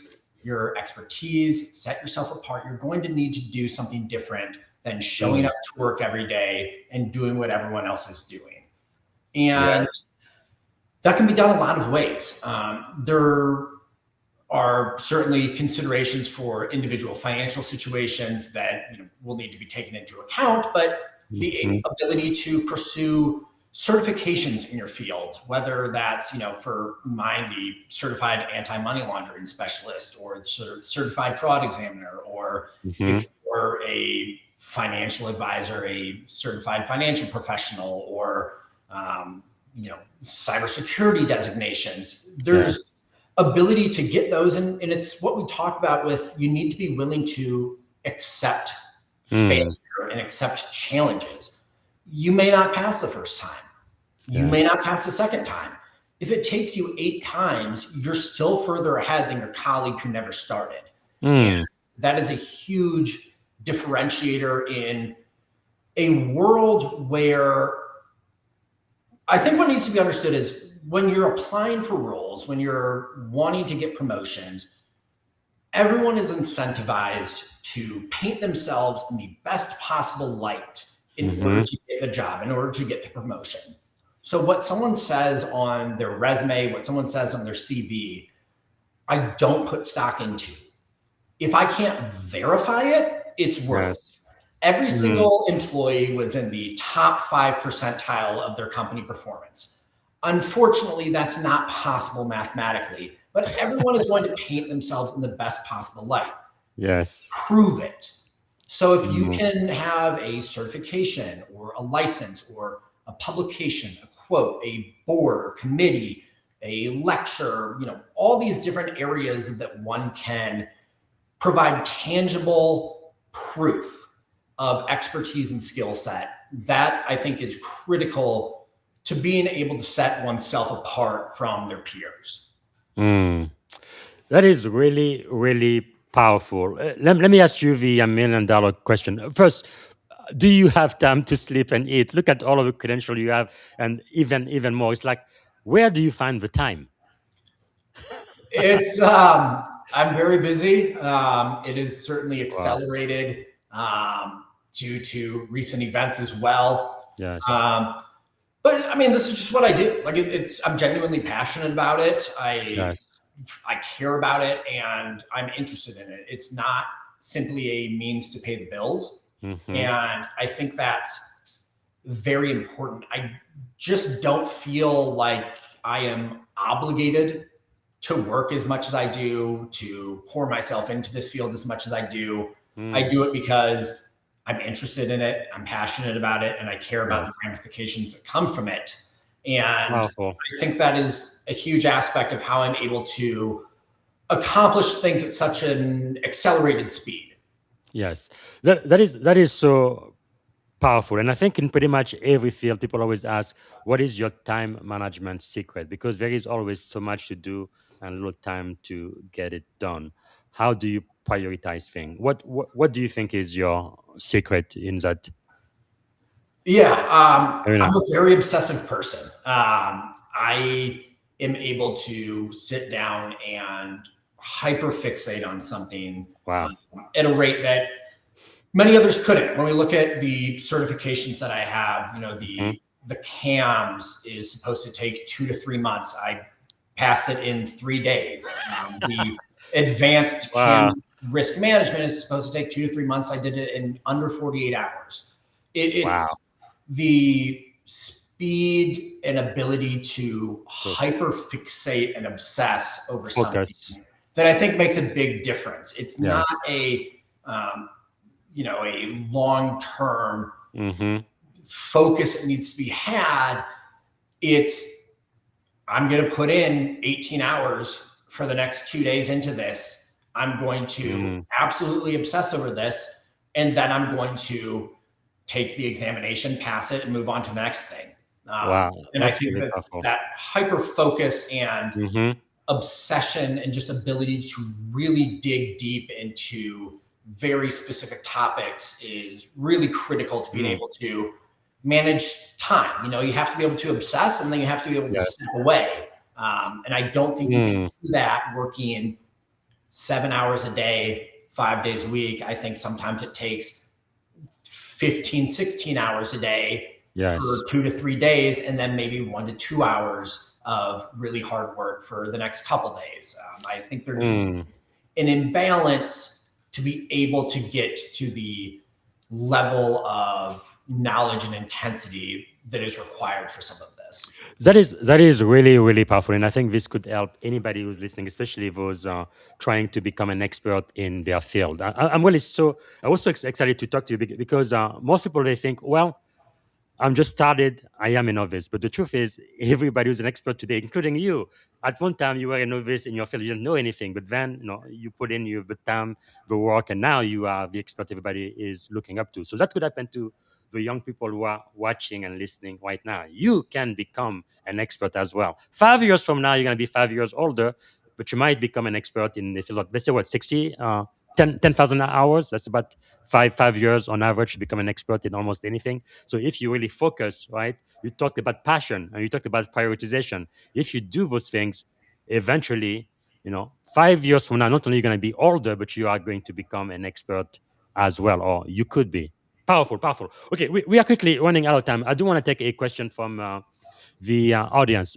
your expertise, set yourself apart, you're going to need to do something different than showing up to work every day and doing what everyone else is doing. And that can be done a lot of ways. There are certainly considerations for individual financial situations that will need to be taken into account, but the ability to pursue certifications in your field, whether that's for mine, the certified anti-money laundering specialist, or the certified fraud examiner, or if you're a financial advisor, a certified financial professional, or cybersecurity designations. There's ability to get those, and it's what we talk about with, you need to be willing to accept failure and accept challenges. You may not pass the first time. You may not pass the second time. If it takes you 8 times, you're still further ahead than your colleague who never started. And that is a huge differentiator in a world where I think what needs to be understood is, when you're applying for roles, when you're wanting to get promotions, everyone is incentivized to paint themselves in the best possible light in order to get the job, in order to get the promotion. So what someone says on their resume, what someone says on their CV, I don't put stock into. if I can't verify it, it's worthless. Yes. Every Mm. single employee was in the top 5 percentile of their company performance. Unfortunately, that's not possible mathematically, but everyone is going to paint themselves in the best possible light. Yes. Prove it. So if you Mm. can have a certification or a license or a publication, a quote, a board or committee, a lecture, all these different areas that one can provide tangible proof of expertise and skill set, that I think is critical to being able to set oneself apart from their peers. Mm. That is really, really powerful. Let me ask you the $1 million question. First, do you have time to sleep and eat? Look at all of the credentials you have, and even more. It's like, where do you find the time? It's I'm very busy. It is certainly Wow. accelerated due to recent events as well. Yes. Um, but I mean, this is just what I do. Like it's I'm genuinely passionate about it. I Yes. I care about it and I'm interested in it. It's not simply a means to pay the bills. Mm-hmm. And I think that's very important. I just don't feel like I am obligated to work as much as I do, to pour myself into this field as much as I do. I Mm. do it because I'm interested in it, I'm passionate about it, and I care about the Yes. ramifications that come from it. And Powerful. I think that is a huge aspect of how I'm able to accomplish things at such an accelerated speed. Yes. That is so powerful. And I think in pretty much every field, people always ask, what is your time management secret? Because there is always so much to do and little time to get it done. How do you prioritize things? What do you think is your secret in that Yeah, arena? I'm a very obsessive person. I am able to sit down and hyperfixate on something Wow. at a rate that many others couldn't. When we look at the certifications that I have, Hmm. the CAMS is supposed to take 2 to 3 months. I pass it in 3 days. The advanced Wow. CAM risk management is supposed to take 2 to 3 months. I did it in under 48 hours. Wow. It's the speed and ability to So hyper fixate and obsess over something focus. that I think makes a big difference. It's not Yes. um, a long term Mm-hmm. focus that needs to be had. It's I'm going to put in 18 hours for the next 2 days into this. I'm going to Mm. absolutely obsess over this, and then I'm going to take the examination, pass it, and move on to the next thing. Wow. And I That's think really that powerful. that hyper focus and Mm-hmm. obsession and just ability to really dig deep into very specific topics is really critical to being Mm. able to manage time. You have to be able to obsess and then you have to be able to Yes. step away. And I don't think you can Mm. do that working 7 hours a day, 5 days a week. I think sometimes it takes 15, 16 hours a day Yes. for 2 to 3 days, and then maybe 1 to 2 hours of really hard work for the next couple days. I think there needs to Mm. be an imbalance to be able to get to the level of knowledge and intensity that is required for some of this. That is really really powerful, and I think this could help anybody who's listening, especially those trying to become an expert in their field. I'm really so I was so excited to talk to you because most people they think, well, I'm just started. I am a novice. But the truth is, everybody who's an expert today, including you, at one time you were a novice in your field. You didn't know anything. But then, you put in the time, the work, and now you are the expert everybody is looking up to. So that could happen to the young people who are watching and listening right now. You can become an expert as well. 5 years from now, you're going to be 5 years older, but you might become an expert in the field of, let's say, what, 60, 10,000 hours? That's about five years on average to become an expert in almost anything. So if you really focus, right, you talked about passion and you talked about prioritization. If you do those things, eventually, 5 years from now, not only are you going to be older, but you are going to become an expert as well, or you could be. Powerful, powerful. Okay, we are quickly running out of time. I do want to take a question from the audience.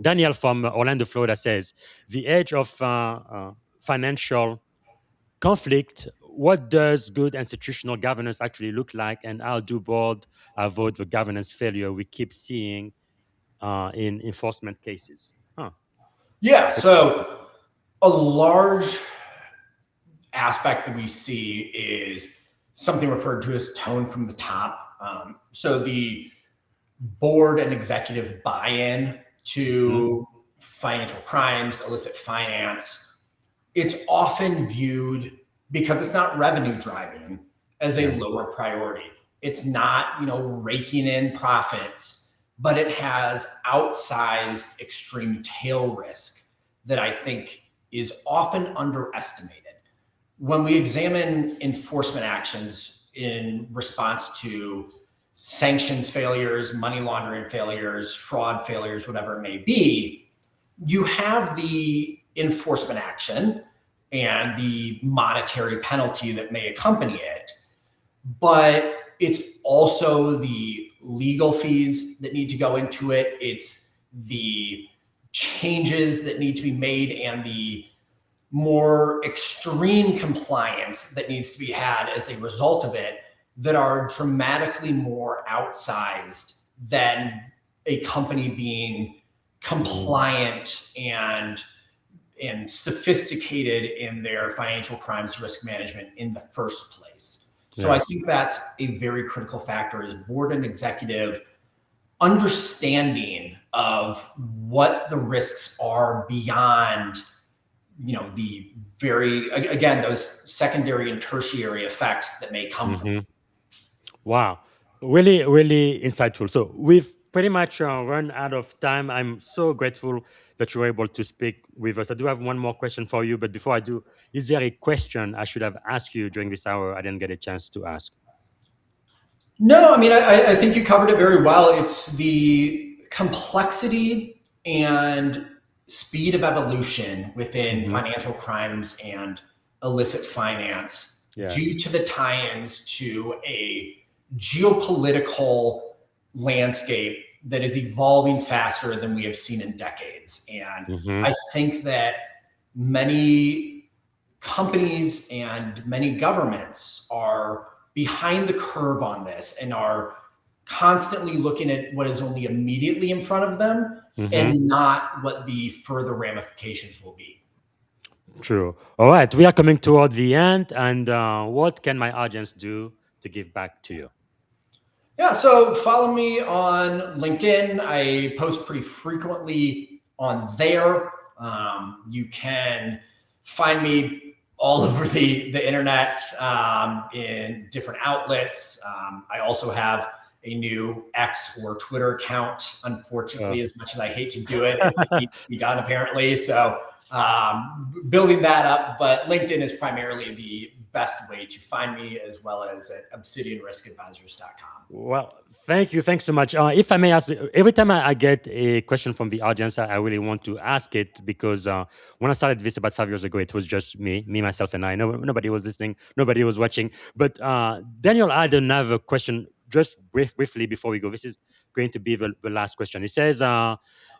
Daniel from Orlando, Florida says the age of financial conflict, what does good institutional governance actually look like, and how do board avoid the governance failure we keep seeing in enforcement cases? Huh. Yeah. So a large aspect that we see is something referred to as tone from the top. So the board and executive buy-in Mhm. to financial crimes, illicit finance, it's often viewed, because it's not revenue driving, as a Yeah. lower priority. It's not, raking in profits, but it has outsized extreme tail risk that I think is often underestimated. When we examine enforcement actions in response to sanctions failures, money laundering failures, fraud failures, whatever it may be, you have the enforcement action and the monetary penalty that may accompany it. But it's also the legal fees that need to go into it. It's the changes that need to be made and the more extreme compliance that needs to be had as a result of it that are dramatically more outsized than a company being Mhm. compliant and sophisticated in their financial crimes risk management in the first place. So I Yes. think that's a very critical factor, is board and executive understanding of what the risks are beyond, the very, again, those secondary and tertiary effects that may come from it. Mhm. Wow. Really, really insightful. So we've pretty much run out of time. I'm so grateful that you were able to speak with us. I do have one more question for you, but before I do, is there a question I should have asked you during this hour I didn't get a chance to ask? No, I mean, I think you covered it very well. It's the complexity and speed of evolution within Hmm. financial crimes and illicit finance due Yes. to the tie-ins to a geopolitical landscape that is evolving faster than we have seen in decades. And Hmm. I think that many companies and many governments are behind the curve on this and are constantly looking at what is only immediately in front of them Hmm. and not what the further ramifications will be. True. All right. We are coming toward the end. And what can my audience do to give back to you? Yeah, so follow me on LinkedIn. I post pretty frequently on there. You can find me all over the internet, in different outlets. I also have a new X or Twitter account. Uh, Unfortunately, as much as I hate to do it, it needs to be done apparently. So building that up, but LinkedIn is primarily the best way to find me, as well as at obsidianriskadvisors.com. Well, thank you. Thanks so much. If I may ask, every time I get a question from the audience, I really want to ask it because when I started this about 5 years ago, it was just me, myself, and I. No, nobody was listening, nobody was watching. But Daniel, I had another question just briefly before we go. This is going to be the last question. It says,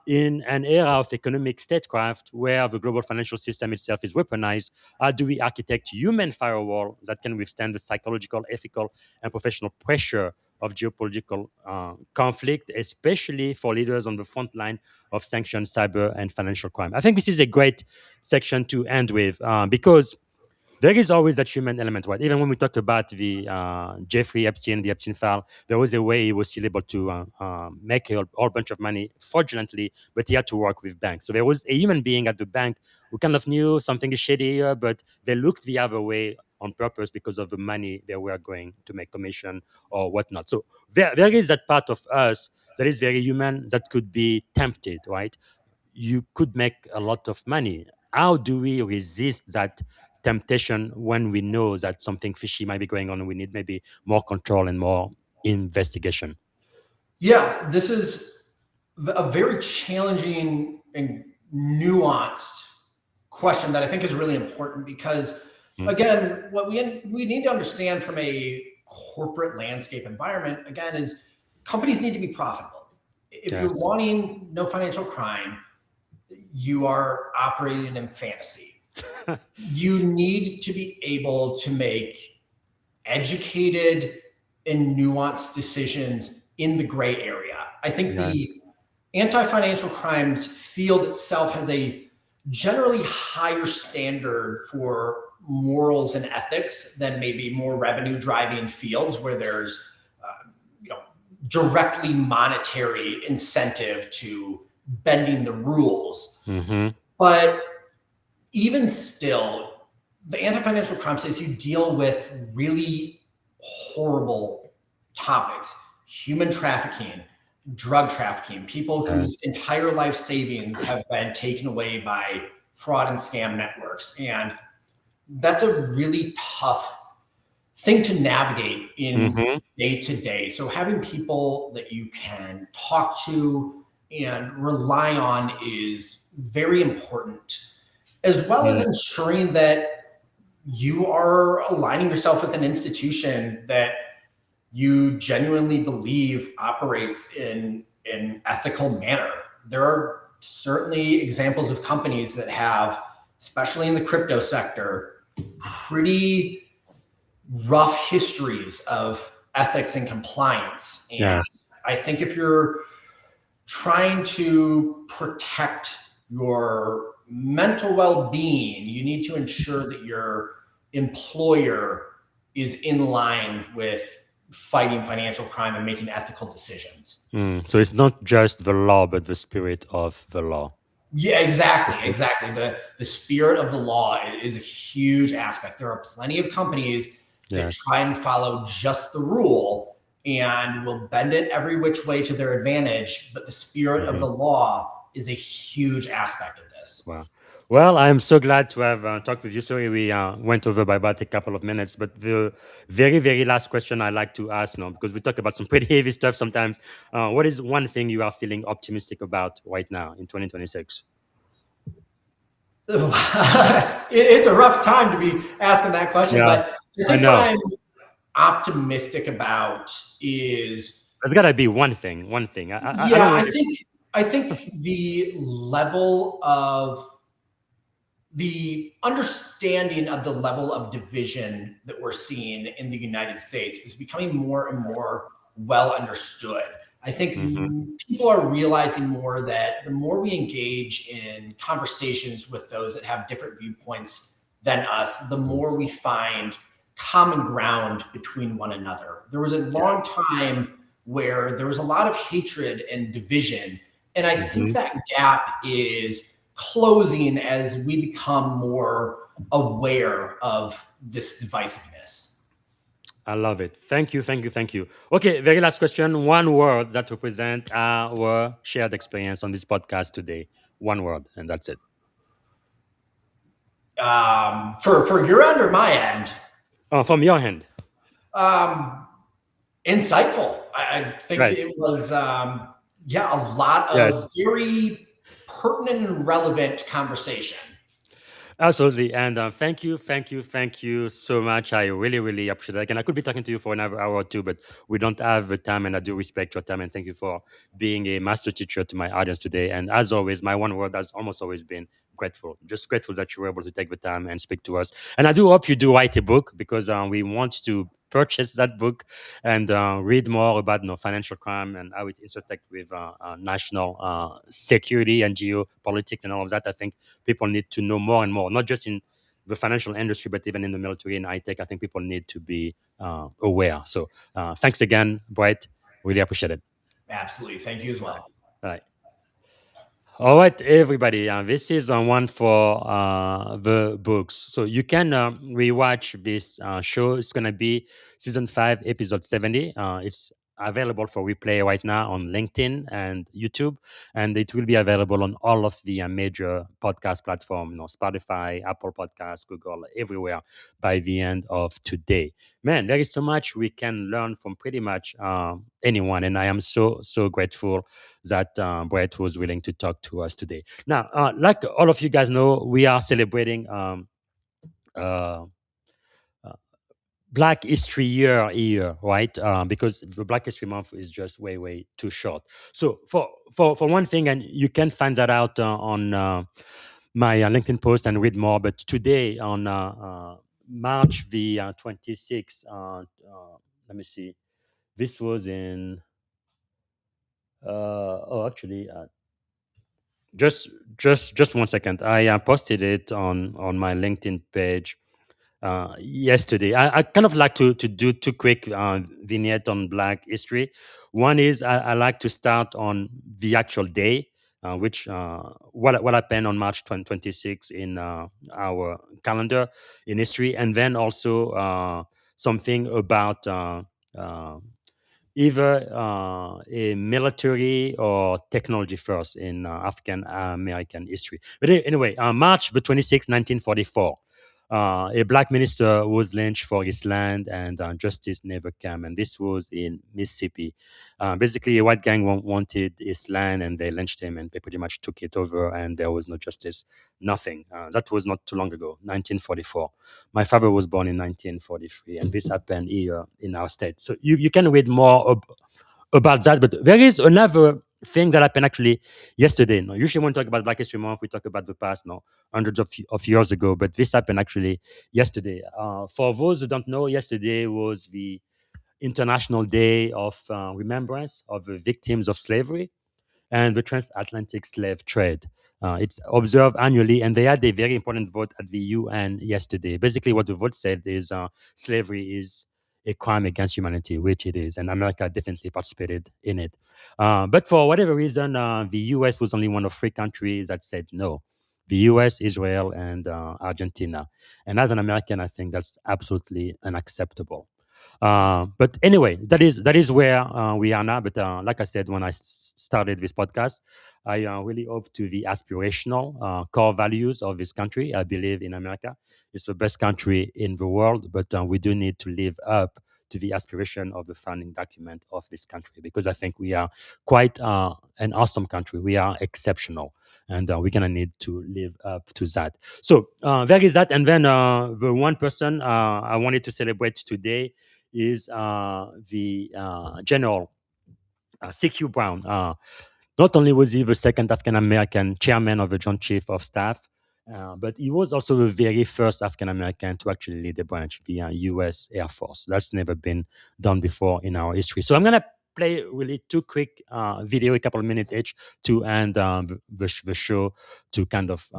in an era of economic statecraft where the global financial system itself is weaponized, how do we architect human firewall that can withstand the psychological, ethical, and professional pressure of geopolitical conflict, especially for leaders on the front line of sanctioned cyber and financial crime? I think this is a great section to end with because there is always that human element, right? Even when we talked about the Jeffrey Epstein, the Epstein file, there was a way he was still able to make a whole bunch of money fraudulently, but he had to work with banks. So there was a human being at the bank who kind of knew something is shady here, but they looked the other way on purpose because of the money they were going to make commission or whatnot. So there is that part of us that is very human that could be tempted, right? You could make a lot of money. How do we resist that temptation when we know that something fishy might be going on and we need maybe more control and more investigation? Yeah, this is a very challenging and nuanced question that I think is really important because, Mm. again, what we need to understand from a corporate landscape environment, again, is companies need to be profitable. If you're Yes. wanting no financial crime, you are operating in fantasy. You need to be able to make educated and nuanced decisions in the gray area. I think Yes. the anti-financial crimes field itself has a generally higher standard for morals and ethics than maybe more revenue driving fields where there's you know directly monetary incentive to bending the rules. Mm-hmm. But even still, the anti-financial crime space, you deal with really horrible topics: human trafficking, drug trafficking, people Yes. whose entire life savings have been taken away by fraud and scam networks. And that's a really tough thing to navigate in Mm-hmm. day to day. So having people that you can talk to and rely on is very important, as well as Yeah. ensuring that you are aligning yourself with an institution that you genuinely believe operates in an ethical manner. There are certainly examples of companies that have, especially in the crypto sector, pretty rough histories of ethics and compliance. And Yes. I think if you're trying to protect your mental well-being, you need to ensure that your employer is in line with fighting financial crime and making ethical decisions. So it's not just the law, but the spirit of the law. Yeah, exactly. The spirit of the law is a huge aspect. There are plenty of companies that Yes. try and follow just the rule and will bend it every which way to their advantage, but the spirit of Mhm. the law is a huge aspect of this. Wow. Well, I'm so glad to have talked with you. Sorry, we went over by about a couple of minutes, but the very, very last question I like to ask now, because we talk about some pretty heavy stuff sometimes. What is one thing you are feeling optimistic about right now in 2026? It's a rough time to be asking that question, Yeah, but I I think what know. I'm optimistic about is, There's got to be one thing. One thing. I yeah, don't want. I think the level of the understanding of the level of division that we're seeing in the United States is becoming more and more well understood. I think Mhm. people are realizing more that the more we engage in conversations with those that have different viewpoints than us, the more we find common ground between one another. There was a long time where there was a lot of hatred and division. And I think Mhm. that gap is closing as we become more aware of this divisiveness. I love it. Thank you, thank you, thank you. Okay, very last question. One word that represents our shared experience on this podcast today. One word, and that's it. For your end or my end, Oh, from your hand. um, insightful. I think Right. it was, yeah, a lot of Yes. very pertinent and relevant conversation. Absolutely. And thank you so much. I really, really appreciate it. And I could be talking to you for another hour or two, but we don't have the time, and I do respect your time. And thank you for being a master teacher to my audience today. And as always, my one word has almost always been grateful. Just grateful that you were able to take the time and speak to us. And I do hope you do write a book because we want to purchase that book and read more about financial crime and how it intersects with national security and geopolitics and all of that. I think people need to know more and more, not just in the financial industry, but even in the military and high tech. I think people need to be aware. So thanks again, Brett. Really appreciate it. Absolutely. Thank you as All right. well. All right. All right, everybody. This is one for the books. So you can rewatch this show. It's going to be season 5, episode 70. It's available for replay right now on LinkedIn and YouTube. And it will be available on all of the major podcast platforms, Spotify, Apple Podcasts, Google, everywhere by the end of today. Man, there is so much we can learn from pretty much anyone. And I am so, so grateful that Brett was willing to talk to us today. Now, like all of you guys know, we are celebrating uh, uh, Black History Year, right? Because the Black History Month is just way, way too short. So for one thing, and you can find that out on my LinkedIn post and read more. But today on March the 26th, let me see. This was in actually just 1 second. I posted it on my LinkedIn page yesterday. I kind of like to do two quick vignette on Black history. One is I like to start on the actual day, which what happened on March 26 in our calendar in history, and then also something about either a military or technology first in African American history. But anyway, March the 26th, 1944, a black minister was lynched for his land and justice never came. And this was in Mississippi. Basically, a white gang wanted his land and they lynched him and they pretty much took it over and there was no justice, nothing. That was not too long ago, 1944. My father was born in 1943 and this happened here in our state. So you can read more about that. But there is another thing that happened actually yesterday. No, usually when we talk about Black History Month, we talk about the past, no, hundreds of years ago. But this happened actually yesterday. For those who don't know, yesterday was the International Day of Remembrance of the victims of slavery and the transatlantic slave trade. It's observed annually, and they had a very important vote at the UN yesterday. Basically, what the vote said is slavery is a crime against humanity, which it is, and America definitely participated in it. But for whatever reason, the US was only one of three countries that said no. The US, Israel, and Argentina. And as an American, I think that's absolutely unacceptable. But anyway, that is where we are now. But like I said, when I started this podcast, I really hope to the aspirational core values of this country. I believe in America. It's the best country in the world, but we do need to live up to the aspiration of the founding document of this country because I think we are quite an awesome country. We are exceptional, and we're gonna need to live up to that. So there is that, and then the one person I wanted to celebrate today is the General C.Q. Brown. Not only was he the second African American chairman of the Joint Chief of Staff, but he was also the very first African American to actually lead the branch, the U.S. Air Force. That's never been done before in our history. So I'm gonna play really two quick video, a couple of minutes each, to end the show to kind of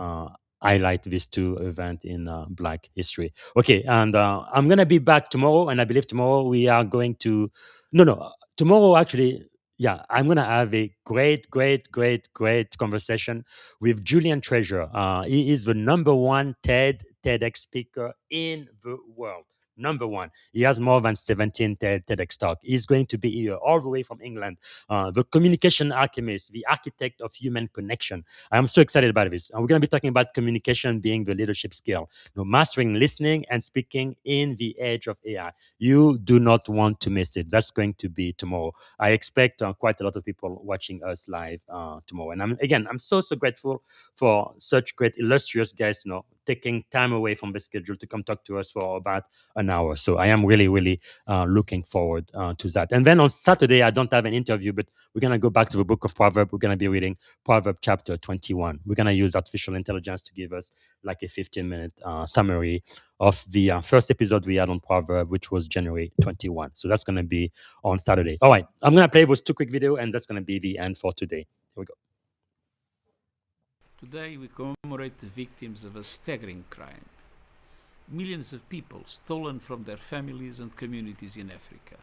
highlight these two events in Black history. Okay, and I'm gonna be back tomorrow, and I believe tomorrow we are going to. No, tomorrow actually. Yeah, I'm gonna have a great conversation with Julian Treasure. He is the number one TEDx speaker in the world. Number one. He has more than 17 TEDx talk. He's going to be here all the way from England. The communication alchemist, the architect of human connection. I'm so excited about this. And we're going to be talking about communication being the leadership skill. Mastering listening and speaking in the age of AI. You do not want to miss it. That's going to be tomorrow. I expect quite a lot of people watching us live tomorrow. And I'm so grateful for such great illustrious guests, taking time away from the schedule to come talk to us for about an hour. So I am really looking forward to that. And then on Saturday, I don't have an interview, but we're going to go back to the book of Proverbs. We're going to be reading Proverbs chapter 21. We're going to use artificial intelligence to give us like a 15-minute summary of the first episode we had on Proverbs, which was January 21. So that's going to be on Saturday. All right, I'm going to play those two quick videos, and that's going to be the end for today. Here we go. Today we commemorate the victims of a staggering crime. Millions of people stolen from their families and communities in Africa,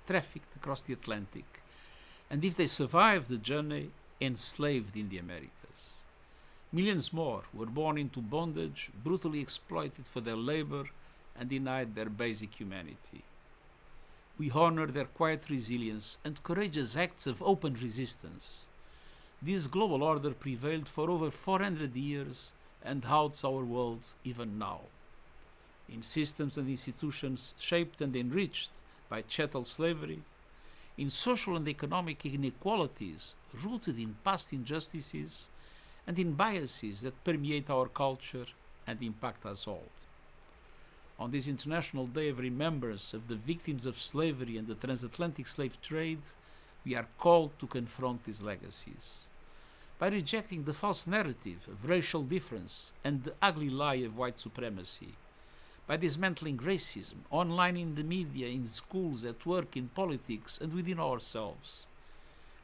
trafficked across the Atlantic, and if they survived the journey, enslaved in the Americas. Millions more were born into bondage, brutally exploited for their labor, and denied their basic humanity. We honor their quiet resilience and courageous acts of open resistance. This global order prevailed for over 400 years and haunts our world even now. In systems and institutions shaped and enriched by chattel slavery, in social and economic inequalities rooted in past injustices, and in biases that permeate our culture and impact us all. On this International Day of Remembrance of the victims of slavery and the transatlantic slave trade, we are called to confront these legacies. by rejecting the false narrative of racial difference and the ugly lie of white supremacy, by dismantling racism online, in the media, in schools, at work, in politics, and within ourselves,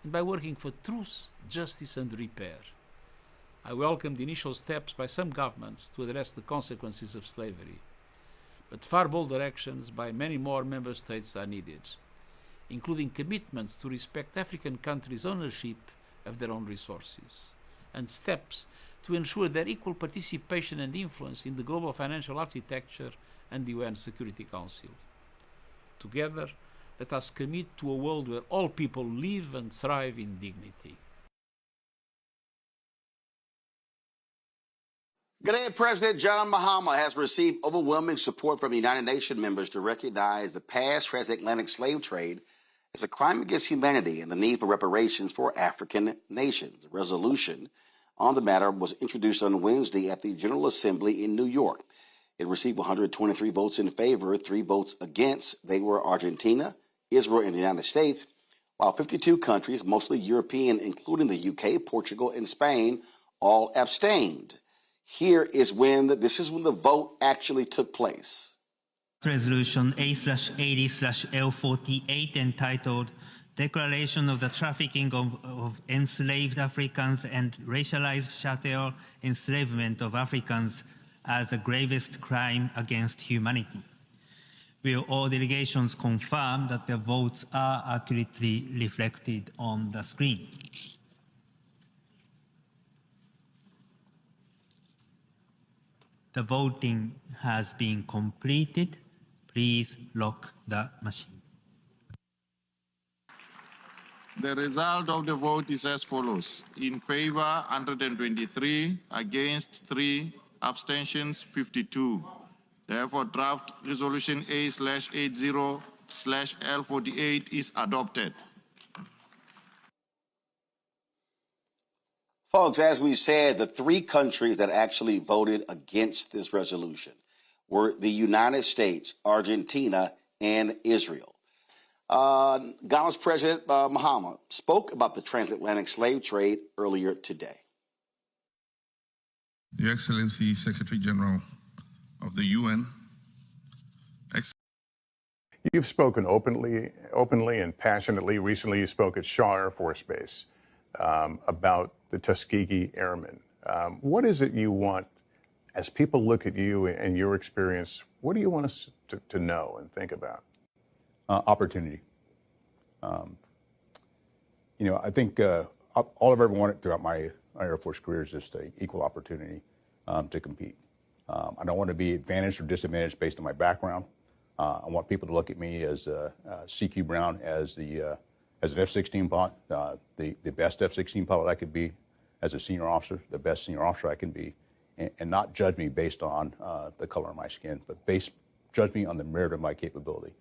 and by working for truth, justice, and repair. I welcome the initial steps by some governments to address the consequences of slavery, but far bolder actions by many more member states are needed, including commitments to respect African countries' ownership of their own resources, and steps to ensure their equal participation and influence in the global financial architecture and the UN Security Council. Together, let us commit to a world where all people live and thrive in dignity. Ghanaian President John Mahama has received overwhelming support from United Nations members to recognize the past transatlantic slave trade as a crime against humanity and the need for reparations for African nations. A resolution on the matter was introduced on Wednesday at the General Assembly in New York. It received 123 votes in favor, 3 votes against. They were Argentina, Israel, and the United States, while 52 countries, mostly European, including the UK, Portugal, and Spain, all abstained. This is when the vote actually took place. Resolution A/80/L48 entitled Declaration of the Trafficking of Enslaved Africans and Racialized Chattel Enslavement of Africans as the gravest crime against humanity. Will all delegations confirm that their votes are accurately reflected on the screen? The voting has been completed. Please lock the machine. The result of the vote is as follows. In favor, 123, against 3, abstentions 52. Therefore, draft resolution A/80/L48 is adopted. Folks, as we said, the 3 countries that actually voted against this resolution were the United States, Argentina, and Israel. Ghana's President Mahama spoke about the transatlantic slave trade earlier today. Your Excellency, Secretary General of the UN. You've spoken openly and passionately. Recently, you spoke at Shaw Air Force Base about the Tuskegee Airmen. What is it you want, as people look at you and your experience, what do you want us to know and think about? Opportunity. I think all I've ever wanted throughout my Air Force career is just an equal opportunity to compete. I don't want to be advantaged or disadvantaged based on my background. I want people to look at me as CQ Brown, as an F-16 pilot, the best F-16 pilot I could be, as a senior officer, the best senior officer I can be, and not judge me based on the color of my skin, but judge me on the merit of my capability.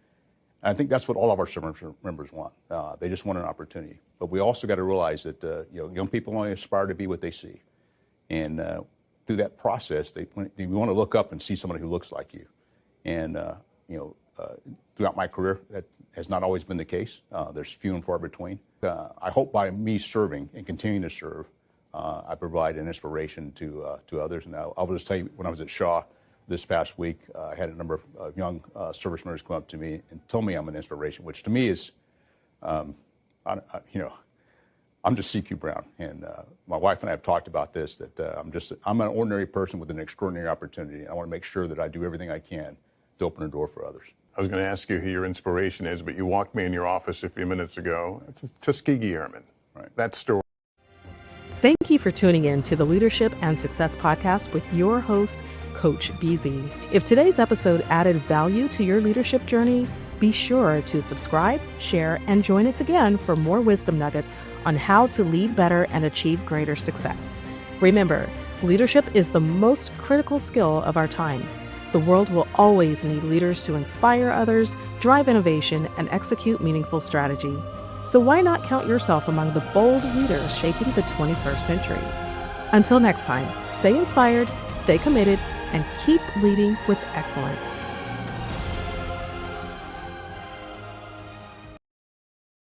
And I think that's what all of our service members want. They just want an opportunity. But we also got to realize that young people only aspire to be what they see, and through that process, we want to look up and see somebody who looks like you. And throughout my career, that has not always been the case. There's few and far between. I hope by me serving and continuing to serve, I provide an inspiration to others. And I'll just tell you, when I was at Shaw this past week, I had a number of young service members come up to me and tell me I'm an inspiration, which to me is, I'm just CQ Brown. And my wife and I have talked about this, that I'm an ordinary person with an extraordinary opportunity. I want to make sure that I do everything I can to open a door for others. I was going to ask you who your inspiration is, but you walked me in your office a few minutes ago. It's the Tuskegee Airmen. Right. That story. Thank you for tuning in to the Leadership and Success Podcast with your host, Coach BZ. If today's episode added value to your leadership journey, be sure to subscribe, share, and join us again for more wisdom nuggets on how to lead better and achieve greater success. Remember, leadership is the most critical skill of our time. The world will always need leaders to inspire others, drive innovation, and execute meaningful strategy. So why not count yourself among the bold leaders shaping the 21st century? Until next time, stay inspired, stay committed, and keep leading with excellence.